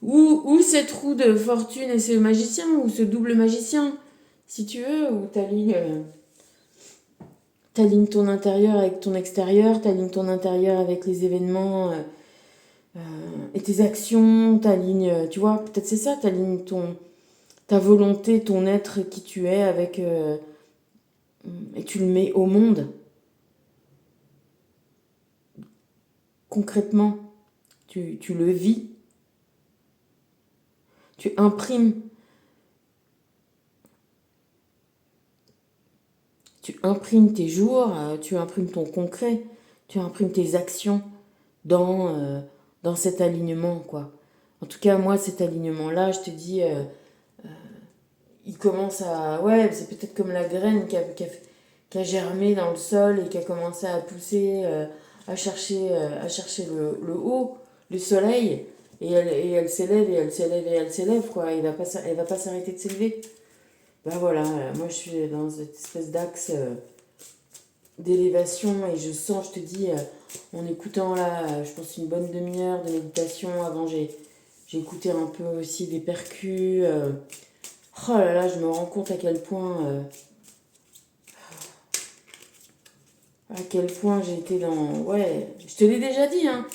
ou cette roue de fortune et ce magicien, ou ce double magicien, si tu veux, où t'alignes ton intérieur avec ton extérieur, t'alignes ton intérieur avec les événements et tes actions, t'alignes, tu vois, peut-être c'est ça, t'alignes ta volonté, ton être qui tu es avec, et tu le mets au monde, concrètement, tu le vis, tu imprimes, tu imprimes tes jours, tu imprimes ton concret, tu imprimes tes actions dans cet alignement, quoi. En tout cas, moi, cet alignement-là, je te dis, il commence à... Ouais, c'est peut-être comme la graine qui a germé dans le sol et qui a commencé à pousser, à chercher le haut, le soleil, et elle s'élève, et elle s'élève, et elle s'élève, quoi. Elle va pas s'arrêter de s'élever. Bah voilà, moi je suis dans cette espèce d'axe d'élévation et je sens, je te dis, en écoutant là, je pense une bonne demi-heure de méditation. Avant, j'ai écouté un peu aussi des percus. Oh là là, je me rends compte à quel point j'ai été dans... Ouais, je te l'ai déjà dit, hein.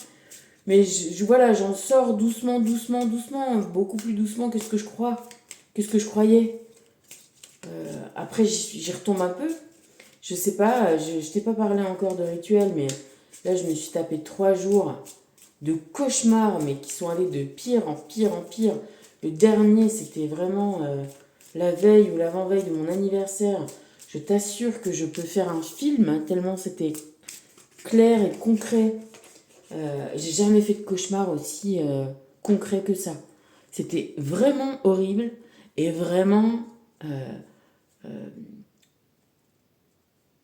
Mais voilà, j'en sors doucement, doucement, doucement, beaucoup plus doucement que ce que je crois, que ce que je croyais. Après, j'y retombe un peu. Je sais pas, je t'ai pas parlé encore de rituel, mais là, je me suis tapé 3 jours de cauchemars, mais qui sont allés de pire en pire en pire. Le dernier, c'était vraiment la veille ou l'avant-veille de mon anniversaire. Je t'assure que je peux faire un film, hein, tellement c'était clair et concret. J'ai jamais fait de cauchemar aussi concret que ça. C'était vraiment horrible et vraiment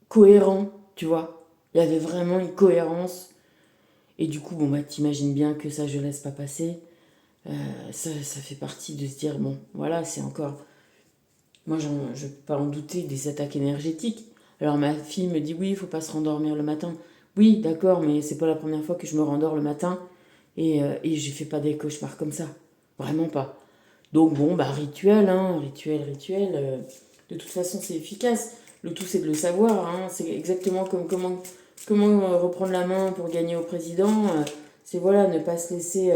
cohérent, tu vois. Il y avait vraiment une cohérence. Et du coup, bon, bah, t'imagines bien que ça, je laisse pas passer. Ça fait partie de se dire, bon, voilà, c'est encore... Moi, je peux pas en douter des attaques énergétiques. Alors ma fille me dit, oui, il faut pas se rendormir le matin. Oui, d'accord, mais c'est pas la première fois que je me rendors le matin et je fais pas des cauchemars comme ça. Vraiment pas. Donc bon, bah rituel, hein, rituel. De toute façon, c'est efficace. Le tout, c'est de le savoir. Hein. C'est exactement comme comment reprendre la main pour gagner au président. C'est voilà, ne pas se laisser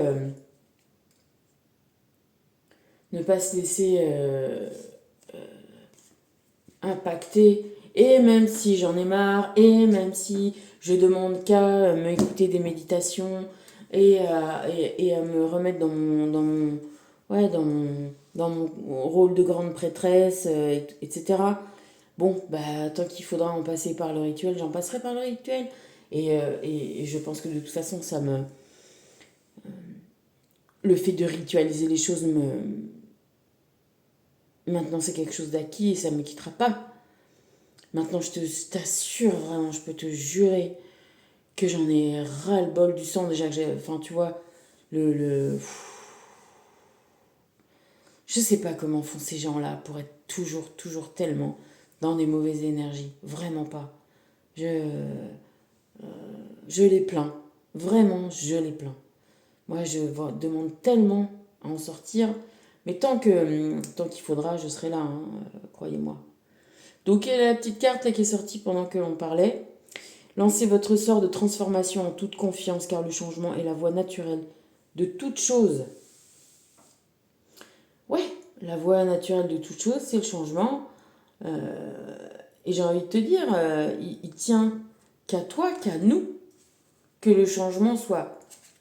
impacter. Et même si j'en ai marre, et même si je demande qu'à m'écouter des méditations et à me remettre ouais, dans mon rôle de grande prêtresse, etc. Bon, bah, tant qu'il faudra en passer par le rituel, j'en passerai par le rituel. Et je pense que de toute façon, le fait de ritualiser les choses maintenant, c'est quelque chose d'acquis et ça ne me quittera pas. Maintenant, t'assure vraiment, je peux te jurer que j'en ai ras-le-bol du sang déjà que j'ai. Enfin, tu vois, le. Je sais pas comment font ces gens-là pour être toujours, toujours tellement dans des mauvaises énergies. Vraiment pas. Je les plains. Vraiment, je les plains. Moi, demande tellement à en sortir. Mais tant qu'il faudra, je serai là, hein, croyez-moi. Donc, il y a la petite carte là, qui est sortie pendant que l'on parlait. Lancez votre sort de transformation en toute confiance, car le changement est la voie naturelle de toute chose. Ouais, la voie naturelle de toute chose, c'est le changement. Et j'ai envie de te dire, il tient qu'à toi, qu'à nous, que le changement soit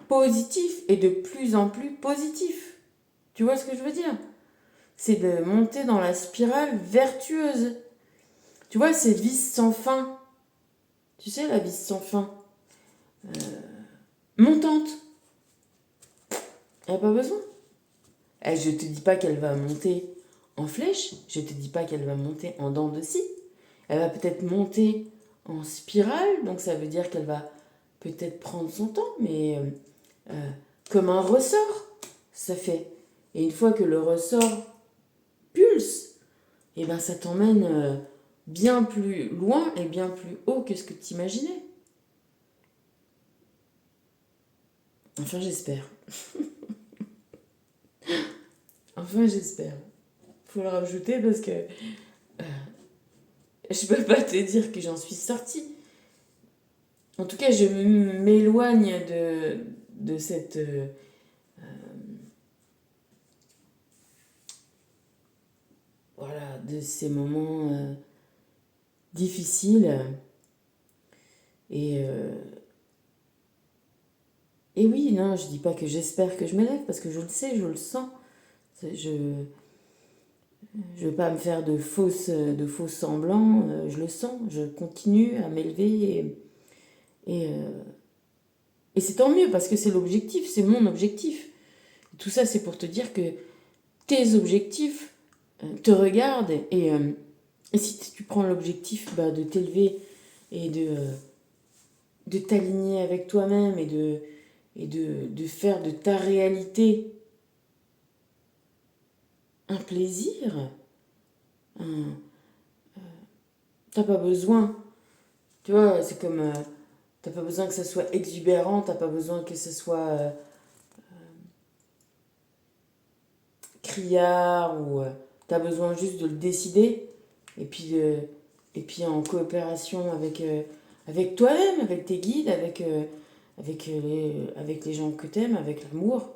positif et de plus en plus positif. Tu vois ce que je veux dire? C'est de monter dans la spirale vertueuse. Tu vois, c'est vis sans fin. Tu sais, la vis sans fin. Montante. Elle n'a pas besoin. Je te dis pas qu'elle va monter en flèche. Je te dis pas qu'elle va monter en dents de scie. Elle va peut-être monter en spirale. Donc ça veut dire qu'elle va peut-être prendre son temps. Mais comme un ressort, ça fait. Et une fois que le ressort pulse, et ben ça t'emmène bien plus loin et bien plus haut que ce que tu imaginais. Enfin, j'espère. Enfin, j'espère. Faut le rajouter parce que je peux pas te dire que j'en suis sortie. En tout cas, je m'éloigne de cette... voilà, de ces moments difficiles. Et, et oui, non, je dis pas que j'espère que je m'élève parce que je le sais, je le sens. Je veux pas me faire de faux semblants, je le sens, je continue à m'élever et, et c'est tant mieux parce que c'est l'objectif, c'est mon objectif. Tout ça, c'est pour te dire que tes objectifs te regardent et si tu prends l'objectif de t'élever et de t'aligner avec toi-même et de faire de ta réalité un plaisir, t'as pas besoin, tu vois, c'est comme, t'as pas besoin que ça soit exubérant, t'as pas besoin que ça soit criard ou t'as besoin juste de le décider et puis en coopération avec toi-même, avec tes guides, avec les gens que t'aimes, avec l'amour.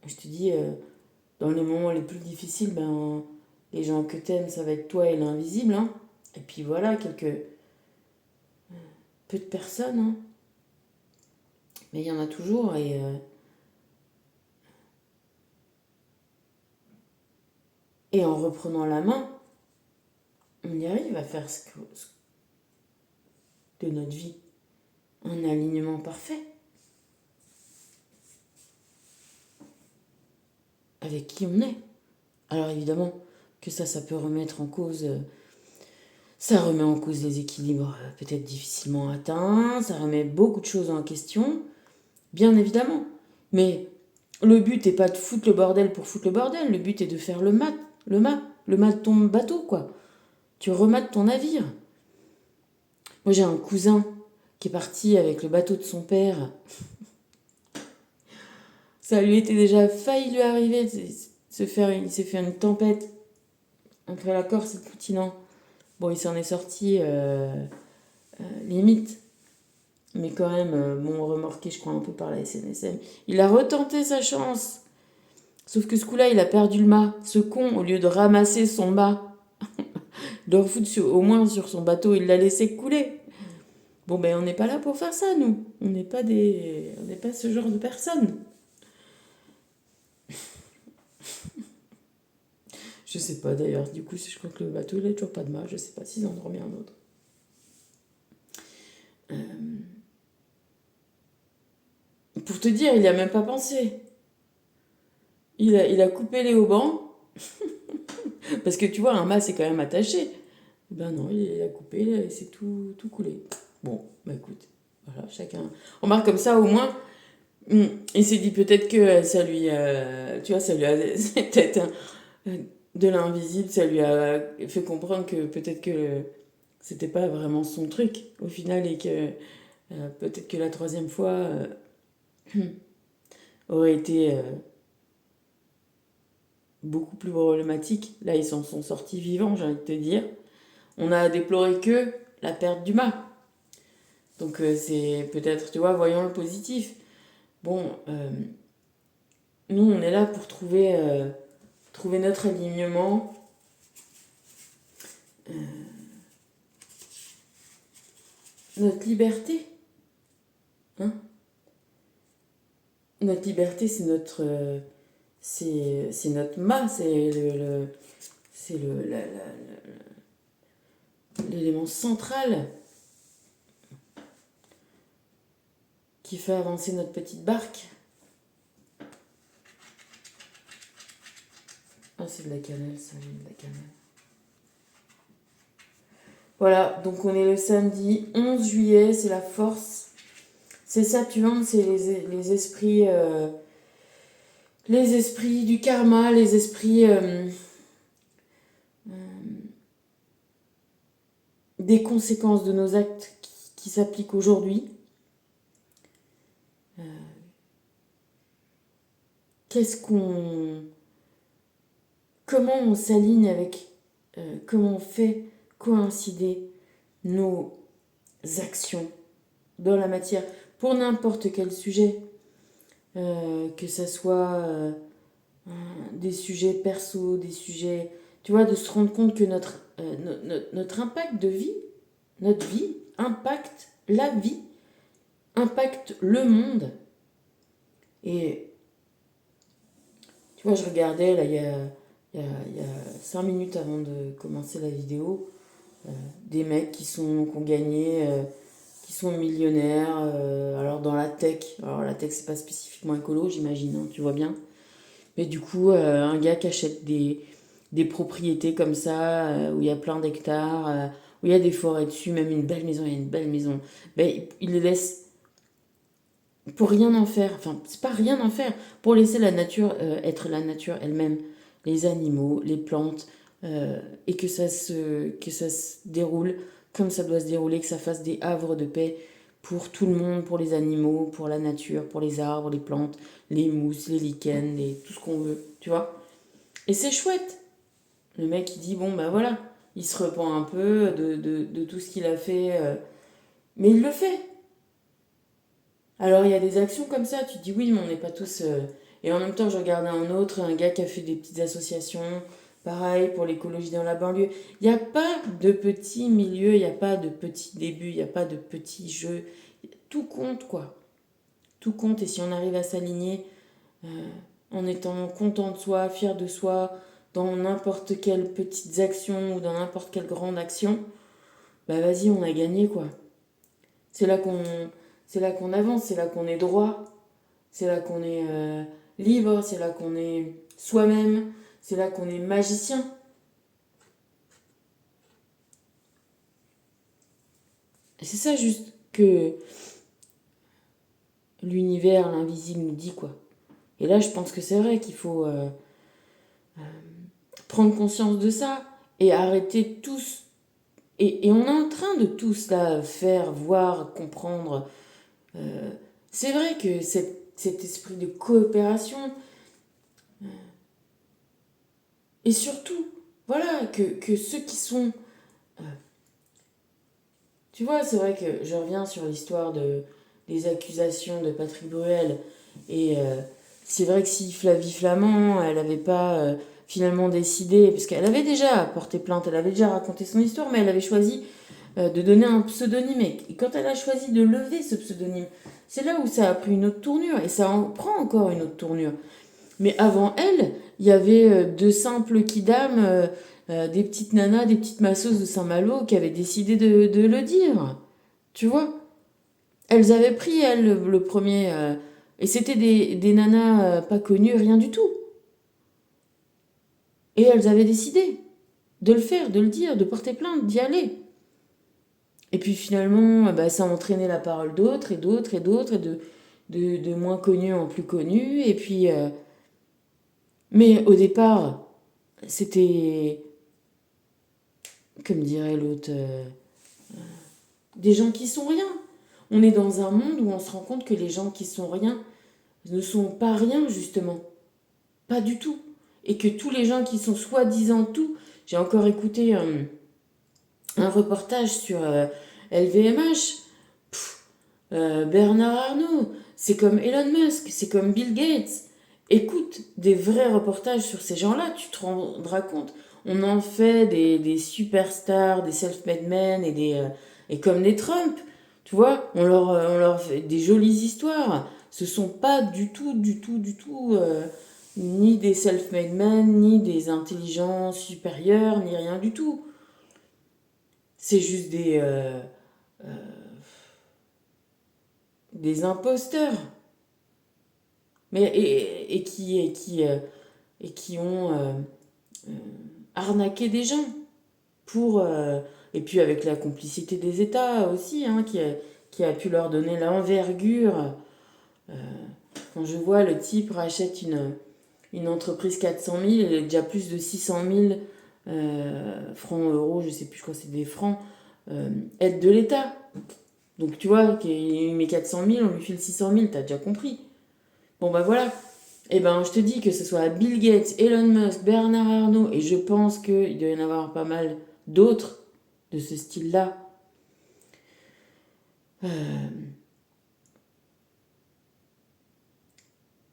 Je te dis, dans les moments les plus difficiles, les gens que t'aimes, ça va être toi et l'invisible. Hein. Et puis voilà, peu de personnes. Hein. Mais il y en a toujours et en reprenant la main, on y arrive à faire de notre vie un alignement parfait. Avec qui on est. Alors évidemment que ça peut remettre en cause, ça remet en cause les équilibres peut-être difficilement atteints, ça remet beaucoup de choses en question, bien évidemment. Mais le but n'est pas de foutre le bordel pour foutre le bordel, le but est de faire le mat de ton bateau, quoi. Tu remates ton navire. Moi j'ai un cousin qui est parti avec le bateau de son père. Ça lui était déjà failli lui arriver, il s'est fait une tempête entre la Corse et le continent. Bon, il s'en est sorti limite, mais quand même, remorqué, je crois, un peu par la SNSM. Il a retenté sa chance. Sauf que ce coup-là, il a perdu le mât. Ce con, au lieu de ramasser son mât, de le refoutre au moins sur son bateau, il l'a laissé couler. Bon, ben, on n'est pas là pour faire ça, nous. On n'est pas ce genre de personnes. Je sais pas d'ailleurs, du coup, je crois que le bateau, il a toujours pas de mât. Je sais pas s'ils en ont remis un autre. Pour te dire, il n'y a même pas pensé. Il a coupé les haubans. Parce que tu vois, un mât, c'est quand même attaché. Ben non, il a coupé, et c'est tout coulé. Bon, bah écoute, voilà, chacun. On remarque comme ça, au moins, il s'est dit peut-être que ça lui. Tu vois, ça lui a. C'est peut-être de l'invisible, ça lui a fait comprendre que peut-être que c'était pas vraiment son truc, au final, et que peut-être que la troisième fois aurait été beaucoup plus problématique. Là, ils s'en sont sortis vivants, j'ai envie de te dire. On a déploré que la perte du mât. Donc c'est peut-être, tu vois, voyons le positif. Bon, nous, on est là pour trouver notre alignement. Notre liberté. Hein? Notre liberté, c'est notre mât, c'est l'élément central qui fait avancer notre petite barque. Ah, c'est de la cannelle, ça vient de la cannelle. Voilà, donc on est le samedi 11 juillet, c'est la force. C'est Saturne, c'est les esprits du karma, les esprits des conséquences de nos actes qui s'appliquent aujourd'hui. Comment on s'aligne avec, comment on fait coïncider nos actions dans la matière pour n'importe quel sujet, que ce soit des sujets perso, des sujets, tu vois, de se rendre compte que notre impact de vie, notre vie impacte la vie, impacte le monde. Et tu vois, je regardais là il y a 5 minutes avant de commencer la vidéo, des mecs qui ont gagné, qui sont millionnaires, alors dans la tech. Alors la tech c'est pas spécifiquement écolo, j'imagine, hein, tu vois bien. Mais du coup, un gars qui achète des propriétés comme ça, où il y a plein d'hectares, où il y a des forêts dessus, même une belle maison, il y a une belle maison. Ben, il les laisse pour rien en faire. Enfin, c'est pas rien en faire. Pour laisser la nature être la nature elle-même. Les animaux, les plantes, et que ça se déroule comme ça doit se dérouler, que ça fasse des havres de paix pour tout le monde, pour les animaux, pour la nature, pour les arbres, les plantes, les mousses, les lichens, tout ce qu'on veut, tu vois. Et c'est chouette. Le mec, il dit, bon, ben voilà, il se repent un peu de tout ce qu'il a fait, mais il le fait. Alors, il y a des actions comme ça, tu te dis, oui, mais on n'est pas tous... Et en même temps, je regardais un gars qui a fait des petites associations, pareil, pour l'écologie dans la banlieue. Il n'y a pas de petits milieux, il n'y a pas de petits débuts, il n'y a pas de petits jeux. Tout compte, quoi. Tout compte, et si on arrive à s'aligner en étant content de soi, fier de soi, dans n'importe quelle petite action ou dans n'importe quelle grande action, bah vas-y, on a gagné, quoi. C'est là qu'on avance, c'est là qu'on est droit, c'est là qu'on est libre, c'est là qu'on est soi-même, c'est là qu'on est magicien. Et c'est ça juste que l'univers, l'invisible nous dit, quoi. Et là, je pense que c'est vrai qu'il faut prendre conscience de ça et arrêter tous. Et on est en train de tous là faire, voir, comprendre. C'est vrai que cet esprit de coopération, et surtout, voilà, que ceux qui sont... tu vois, c'est vrai que je reviens sur l'histoire des accusations de Patrick Bruel. Et c'est vrai que si Flavie Flamand, elle n'avait pas finalement décidé, parce qu'elle avait déjà porté plainte, elle avait déjà raconté son histoire, mais elle avait choisi de donner un pseudonyme. Et quand elle a choisi de lever ce pseudonyme, c'est là où ça a pris une autre tournure, et ça en prend encore une autre tournure. Mais avant elle, il y avait deux simples kidam, des petites nanas, des petites masseuses de Saint-Malo qui avaient décidé de le dire. Tu vois? Elles avaient pris, elles, le premier. Et c'était des nanas pas connues, rien du tout. Et elles avaient décidé de le faire, de le dire, de porter plainte, d'y aller. Et puis finalement, bah, ça a entraîné la parole d'autres et d'autres et d'autres, et de moins connus en plus connus. Et puis. Mais au départ, c'était. Comme dirait l'autre. Des gens qui sont rien. On est dans un monde où on se rend compte que les gens qui sont rien ne sont pas rien, justement. Pas du tout. Et que tous les gens qui sont soi-disant tout. J'ai encore écouté un reportage sur LVMH, Bernard Arnault, c'est comme Elon Musk, c'est comme Bill Gates. Écoute des vrais reportages sur ces gens-là, tu te rendras compte. On en fait des superstars, des self-made men et comme des Trump, tu vois, on leur fait des jolies histoires. Ce sont pas du tout ni des self-made men, ni des intelligents supérieurs, ni rien du tout. C'est juste des imposteurs. Mais, et qui ont arnaqué des gens pour. Et puis avec la complicité des États aussi, hein, qui a pu leur donner l'envergure. Euh, Quand je vois le type rachète une entreprise 400 000, il a déjà plus de 600 000 francs, euros, je sais plus, je crois que c'est des francs, aide de l'État. Donc tu vois, qu'il met 400 000, on lui file 600 000, t'as déjà compris. Bon bah voilà. Eh ben je te dis que ce soit Bill Gates, Elon Musk, Bernard Arnault, et je pense qu'il doit y en avoir pas mal d'autres de ce style-là.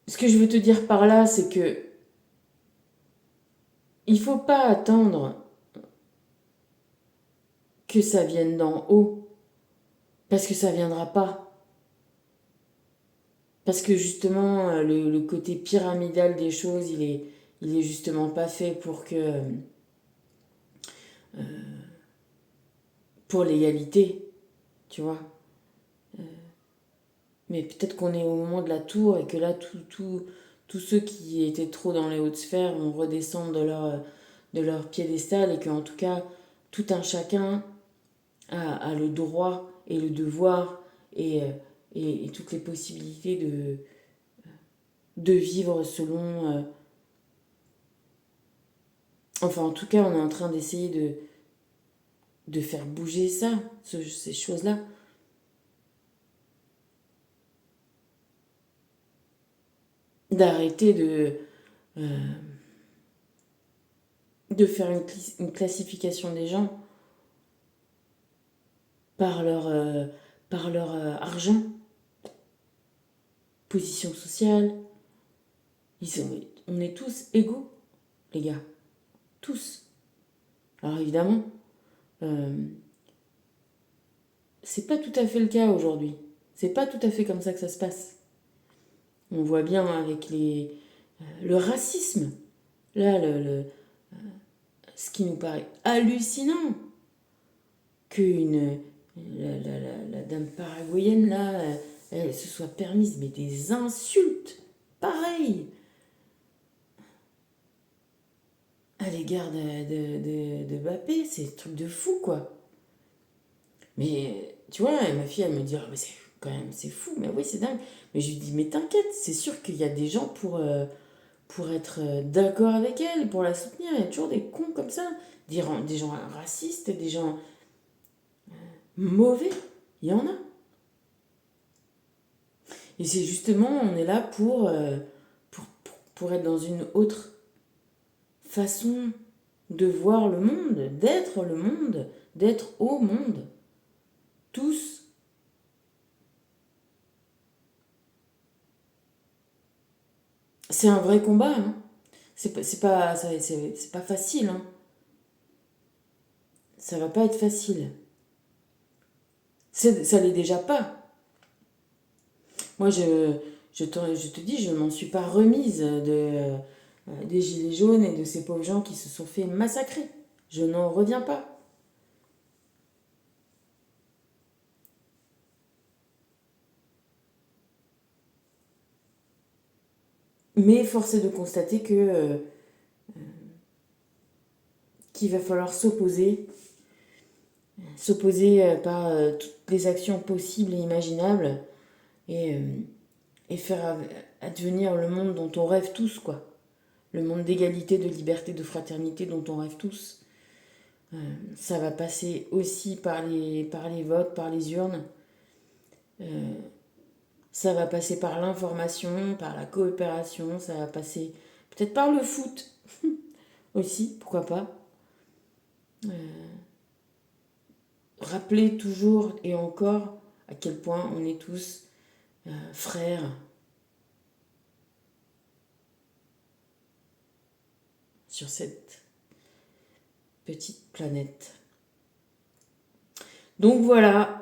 Ce que je veux te dire par là, c'est que il faut pas attendre que ça vienne d'en haut, parce que ça viendra pas. Parce que justement, le côté pyramidal des choses, il est justement pas fait pour l'égalité, tu vois. Mais peut-être qu'on est au moment de la tour et que là, tous ceux qui étaient trop dans les hautes sphères vont redescendre de leur piédestal et qu'en tout cas, tout un chacun a le droit et le devoir et, et toutes les possibilités de vivre selon... enfin, en tout cas, on est en train d'essayer de faire bouger ça, ces choses-là. D'arrêter de faire une classification des gens par par leur argent, position sociale. On est tous égaux, les gars. Tous. Alors évidemment, euh, c'est pas tout à fait le cas aujourd'hui. C'est pas tout à fait comme ça que ça se passe. On voit bien avec le racisme. Là, ce qui nous paraît hallucinant, qu'une la dame paraguayenne là, elle se soit permise mais des insultes pareilles à l'égard de Mbappé, c'est des trucs de fou quoi. Mais tu vois, ma fille elle me dit ah, mais c'est quand même c'est fou, mais oui c'est dingue. Mais je lui dis mais t'inquiète, c'est sûr qu'il y a des gens pour être d'accord avec elle, pour la soutenir. Il y a toujours des cons comme ça, des gens racistes, des gens mauvais, il y en a. Et c'est justement, on est là pour être dans une autre façon de voir le monde, d'être au monde. Tous. C'est un vrai combat, hein. C'est pas facile, hein. Ça va pas être facile. Ça l'est déjà pas. Moi, je te dis, je m'en suis pas remise des gilets jaunes et de ces pauvres gens qui se sont fait massacrer. Je n'en reviens pas. Mais force est de constater qu'il va falloir s'opposer par toutes les actions possibles et imaginables et, euh, et faire advenir le monde dont on rêve tous, quoi. Le monde d'égalité, de liberté, de fraternité dont on rêve tous. Ça va passer aussi par les votes, par les urnes. Euh, Ça va passer par l'information, par la coopération, ça va passer peut-être par le foot aussi, pourquoi pas. rappeler toujours et encore à quel point on est tous frères sur cette petite planète. Donc voilà,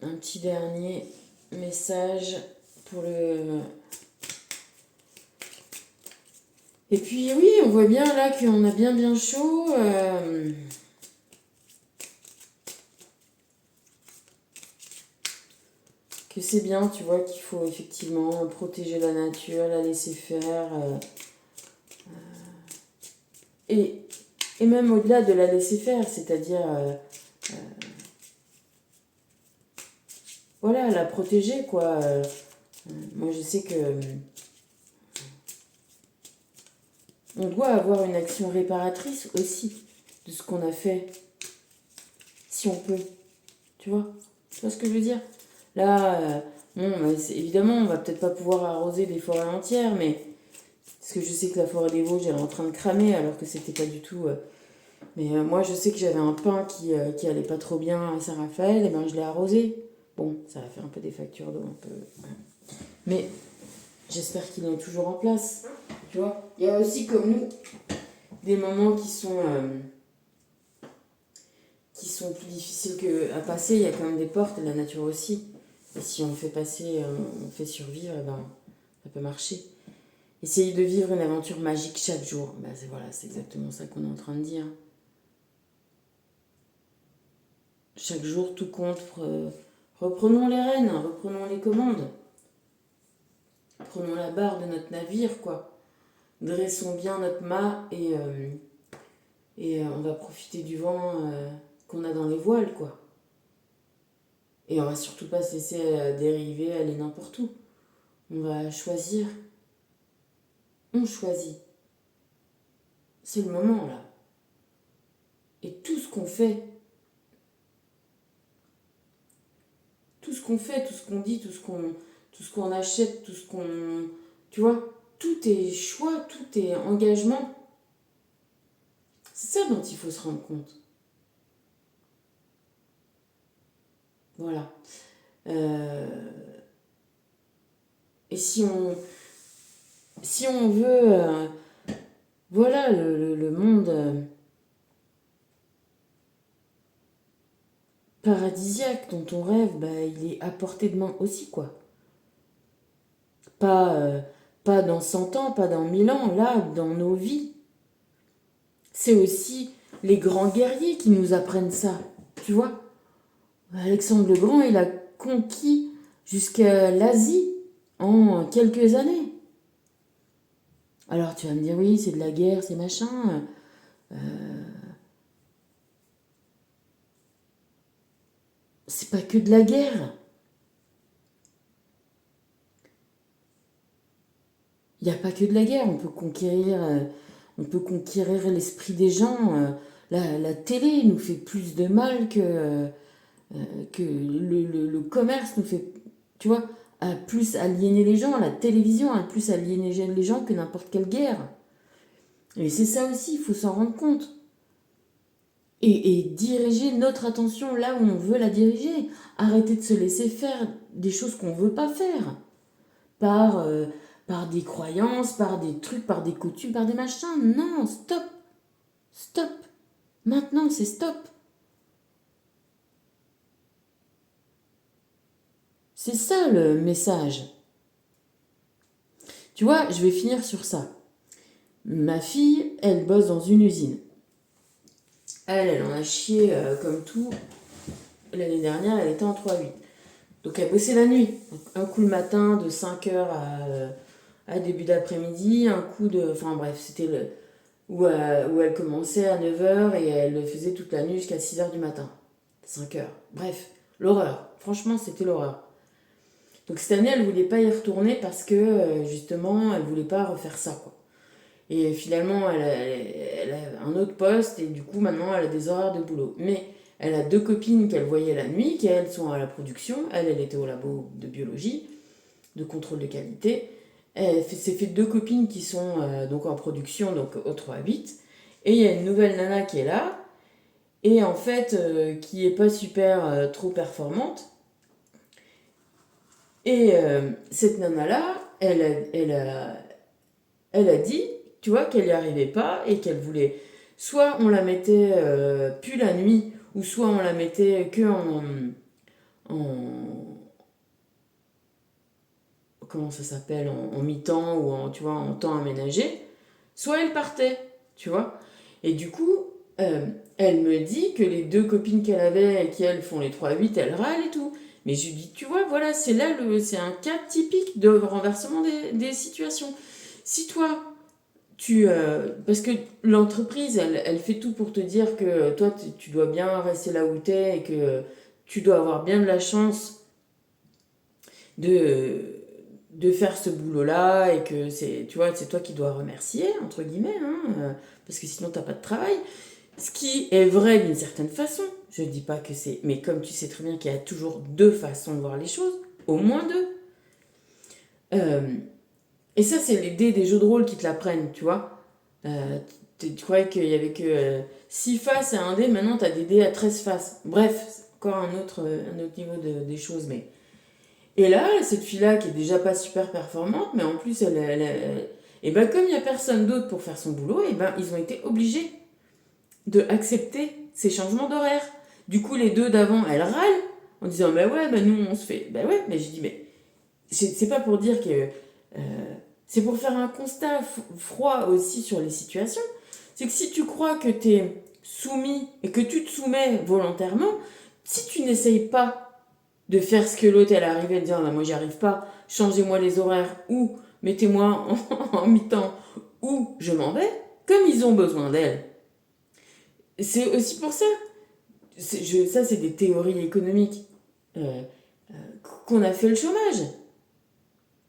un petit dernier message pour le... Et puis oui, on voit bien là qu'on a bien chaud. Que c'est bien, tu vois, qu'il faut effectivement protéger la nature, la laisser faire. Et même au-delà de la laisser faire, c'est-à-dire... voilà, la protéger, quoi. Moi, je sais que... on doit avoir une action réparatrice aussi de ce qu'on a fait, si on peut. Tu vois ce que je veux dire? Là, bon, évidemment, on va peut-être pas pouvoir arroser des forêts entières, mais... Parce que je sais que la forêt des Vosges, elle est en train de cramer, alors que c'était pas du tout... Mais moi, je sais que j'avais un pin qui allait pas trop bien à Saint-Raphaël, et ben je l'ai arrosé. Bon, ça a fait un peu des factures d'eau, un peu... Mais j'espère qu'il est toujours en place. Tu vois, il y a aussi, comme nous, des moments qui sont plus difficiles à passer. Il y a quand même des portes, la nature aussi. Et si on le fait passer, on fait survivre, eh ben, ça peut marcher. Essayer de vivre une aventure magique chaque jour. Ben, c'est exactement ça qu'on est en train de dire. Chaque jour, tout compte. Reprenons les rênes, reprenons les commandes. Prenons la barre de notre navire, quoi. Dressons bien notre mât et on va profiter du vent qu'on a dans les voiles, quoi. Et on va surtout pas se laisser dériver, aller n'importe où. On va choisir. On choisit. C'est le moment, là. Et tout ce qu'on fait, tout ce qu'on dit, tout ce qu'on achète, tout ce qu'on... Tu vois, tout est choix, tout est engagement. C'est ça dont il faut se rendre compte. Voilà. Et si on veut... voilà, le monde paradisiaque dont on rêve, bah, il est à portée de main aussi, quoi. Pas dans 100 ans, pas dans 1000 ans, là, dans nos vies. C'est aussi les grands guerriers qui nous apprennent ça, tu vois. Alexandre le Grand, il a conquis jusqu'à l'Asie en quelques années. Alors tu vas me dire, oui, c'est de la guerre, c'est machin. C'est pas que de la guerre. Il n'y a pas que de la guerre. On peut conquérir l'esprit des gens. La télé nous fait plus de mal que le commerce nous fait, tu vois, a plus aliéner les gens. La télévision a plus aliéné les gens que n'importe quelle guerre. Et c'est ça aussi, il faut s'en rendre compte. Et diriger notre attention là où on veut la diriger. Arrêter de se laisser faire des choses qu'on ne veut pas faire. Par des croyances, par des trucs, par des coutumes, par des machins. Non, stop. Stop. Maintenant, c'est stop. C'est ça le message. Tu vois, je vais finir sur ça. Ma fille, elle bosse dans une usine. Elle en a chié comme tout. L'année dernière, elle était en 3-8. Donc elle bossait la nuit. Donc, un coup le matin de 5h à début d'après-midi, un coup de... Enfin bref, c'était où elle commençait à 9h et elle le faisait toute la nuit jusqu'à 6h du matin. 5h. Bref, l'horreur. Franchement, c'était l'horreur. Donc cette année, elle voulait pas y retourner parce que justement, elle voulait pas refaire ça, quoi. Et finalement, elle a un autre poste et du coup, maintenant, elle a des horaires de boulot. Mais elle a deux copines qu'elle voyait la nuit, qui elles sont à la production. Elle était au labo de biologie, de contrôle de qualité. Elle s'est fait deux copines qui sont donc en production, donc au 3-8. Et il y a une nouvelle nana qui est là. et en fait qui est pas super trop performante. Et cette nana-là, elle a dit, tu vois, qu'elle n'y arrivait pas et qu'elle voulait, soit on la mettait plus la nuit, ou soit on la mettait que en comment ça s'appelle, en mi-temps ou tu vois, en temps aménagé, soit elle partait, tu vois. Et du coup, euh, elle me dit que les deux copines qu'elle avait et qui elles font les 3-8, elles râlent et tout. Mais je lui dis, tu vois, voilà, c'est un cas typique de renversement des situations. Si toi, parce que l'entreprise, elle fait tout pour te dire que toi, tu dois bien rester là où tu es et que tu dois avoir bien de la chance de, de faire ce boulot-là et que tu vois, c'est toi qui dois remercier, entre guillemets, hein, parce que sinon, t'as pas de travail. Ce qui est vrai d'une certaine façon. Je dis pas que c'est... Mais comme tu sais très bien qu'il y a toujours deux façons de voir les choses, au moins deux. Euh, et ça, c'est les dés des jeux de rôle qui te l'apprennent, tu vois. Tu croyais qu'il y avait que 6 faces à un dé, maintenant tu as des dés à 13 faces. Bref, c'est encore un autre niveau des choses. Mais... Et là, cette fille-là qui est déjà pas super performante, mais en plus, et ben, comme il n'y a personne d'autre pour faire son boulot, et ben, ils ont été obligés de accepter ces changements d'horaire. Du coup, les deux d'avant, elles râlent en disant bah ouais, bah nous on se fait. Bah ouais, mais je dis mais c'est pas pour dire que. C'est pour faire un constat froid aussi sur les situations. C'est que si tu crois que tu es soumis et que tu te soumets volontairement, si tu n'essayes pas de faire ce que l'autre elle arrive à dire, bah, moi j'y arrive pas, changez-moi les horaires ou mettez-moi en mi-temps ou je m'en vais, comme ils ont besoin d'elle. C'est aussi pour ça, ça c'est des théories économiques, euh, qu'on a fait le chômage.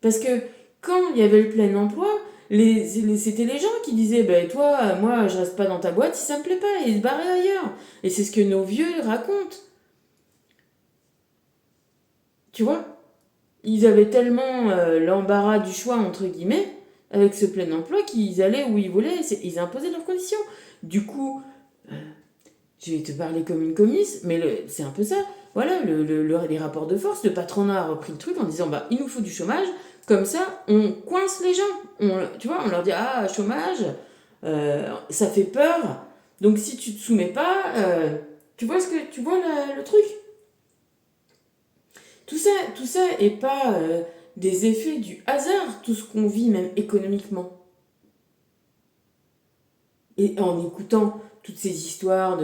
Parce que quand il y avait le plein emploi, c'était les gens qui disaient ben toi, moi je reste pas dans ta boîte si ça me plaît pas, et ils se barraient ailleurs. Et c'est ce que nos vieux racontent. Tu vois, ils avaient tellement l'embarras du choix, entre guillemets, avec ce plein emploi, qu'ils allaient où ils voulaient, ils imposaient leurs conditions. Du coup, je vais te parler comme une communiste, mais c'est un peu ça. Voilà, les rapports de force, le patronat a repris le truc en disant bah, il nous faut du chômage, comme ça on coince les gens. Tu vois, on leur dit ah, chômage, ça fait peur, donc si tu te soumets pas, tu vois, tu vois le truc. Tout ça est pas des effets du hasard, tout ce qu'on vit, même économiquement. Et en écoutant toutes ces histoires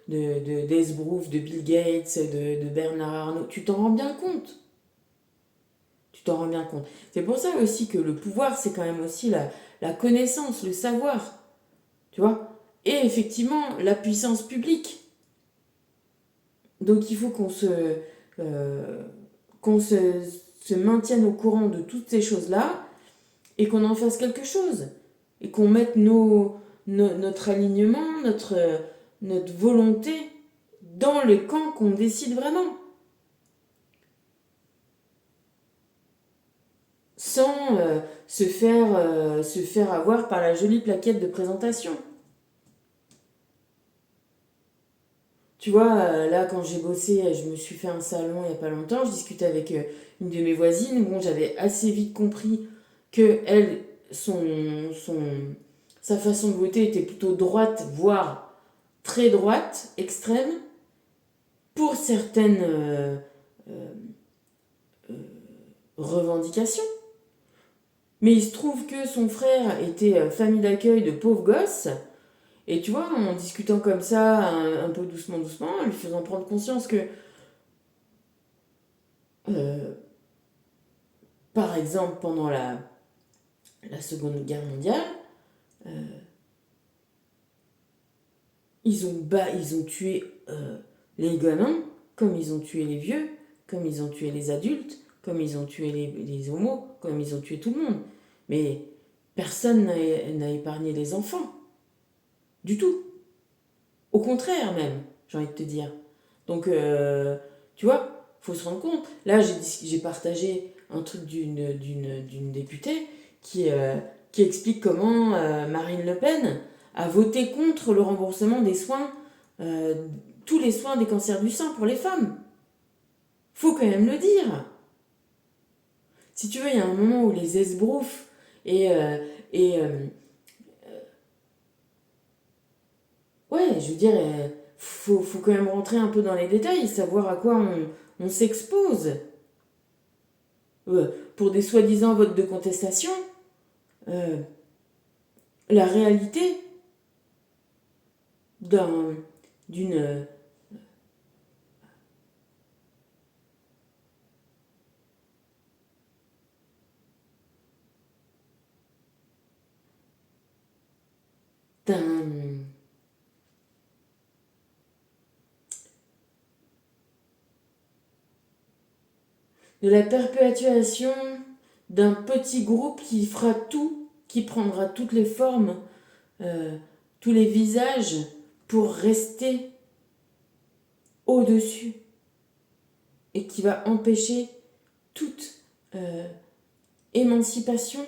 d'Esbrouf, de Bill Gates, de Bernard Arnault, tu t'en rends bien compte. Tu t'en rends bien compte. C'est pour ça aussi que le pouvoir, c'est quand même aussi la connaissance, le savoir. Tu vois. Et effectivement, la puissance publique. Donc il faut euh, qu'on se maintienne au courant de toutes ces choses-là et qu'on en fasse quelque chose. Et qu'on mette notre alignement, notre volonté dans le camp qu'on décide vraiment. Sans se faire avoir par la jolie plaquette de présentation. Tu vois, là, quand j'ai bossé, je me suis fait un salon il n'y a pas longtemps, je discutais avec une de mes voisines. Bon, j'avais assez vite compris que elle, son, sa façon de voter était plutôt droite, voire très droite, extrême, pour certaines euh, revendications. Mais il se trouve que son frère était famille d'accueil de pauvres gosses. Et tu vois, en discutant comme ça, un peu doucement, doucement, en lui faisant prendre conscience que, euh, par exemple, pendant la Seconde Guerre mondiale, euh, ils ont tué les gamins comme ils ont tué les vieux, comme ils ont tué les adultes, comme ils ont tué les homos, comme ils ont tué tout le monde. Mais personne n'a épargné les enfants, du tout. Au contraire même, j'ai envie de te dire. Donc, tu vois, faut se rendre compte. Là, j'ai partagé un truc d'une députée qui explique comment Marine Le Pen a voté contre le remboursement des soins euh, tous les soins des cancers du sein pour les femmes. Faut quand même le dire. Si tu veux, il y a un moment où les esbroufs et ouais, je veux dire, faut quand même rentrer un peu dans les détails, savoir à quoi on s'expose. Pour des soi-disant votes de contestation, euh, la réalité d'un, d'une, d'un, de la perpétuation d'un petit groupe qui fera tout, qui prendra toutes les formes, euh, tous les visages pour rester au-dessus et qui va empêcher toute euh, émancipation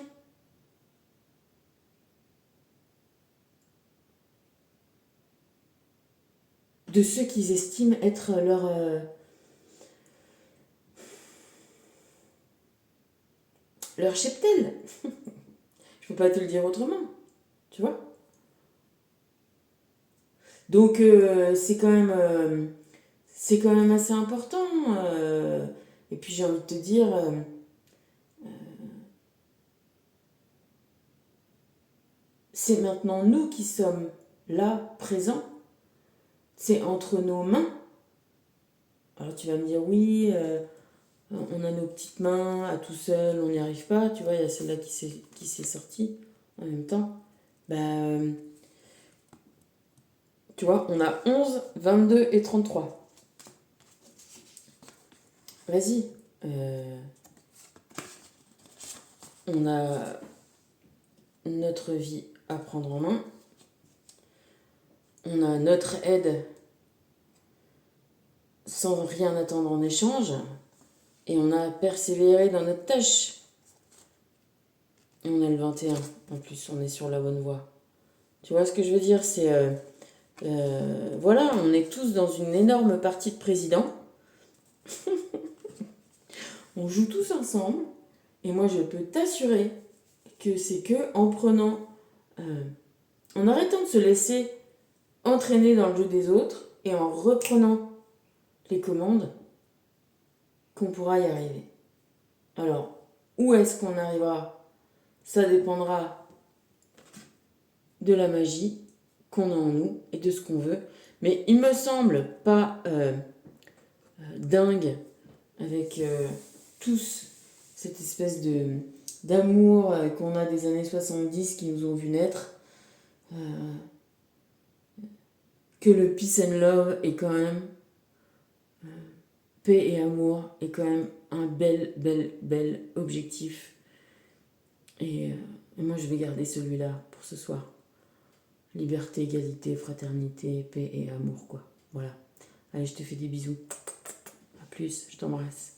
de ceux qu'ils estiment être leur cheptel. Je peux pas te le dire autrement, tu vois. Donc c'est quand même assez important. Et puis j'ai envie de te dire, c'est maintenant nous qui sommes là, présents. C'est entre nos mains. Alors tu vas me dire, oui, on a nos petites mains, à tout seul, on n'y arrive pas. Tu vois, il y a celle-là qui s'est sortie en même temps. Bah, tu vois, on a 11, 22 et 33. Vas-y. On a notre vie à prendre en main. On a notre aide sans rien attendre en échange. Et on a persévéré dans notre tâche. Et on a le 21. En plus, on est sur la bonne voie. Tu vois ce que je veux dire? C'est... voilà, on est tous dans une énorme partie de président. On joue tous ensemble. Et moi, je peux t'assurer que c'est que en prenant... en arrêtant de se laisser entraîner dans le jeu des autres et en reprenant les commandes qu'on pourra y arriver. Alors, où est-ce qu'on arrivera? Ça dépendra de la magie qu'on a en nous et de ce qu'on veut. Mais il me semble pas dingue avec tous cette espèce d'amour qu'on a des années 70 qui nous ont vu naître, que le peace and love est quand même, paix et amour est quand même un bel objectif. Et moi je vais garder celui-là pour ce soir. Liberté, égalité, fraternité, paix et amour, quoi. Voilà. Allez, je te fais des bisous. À plus, je t'embrasse.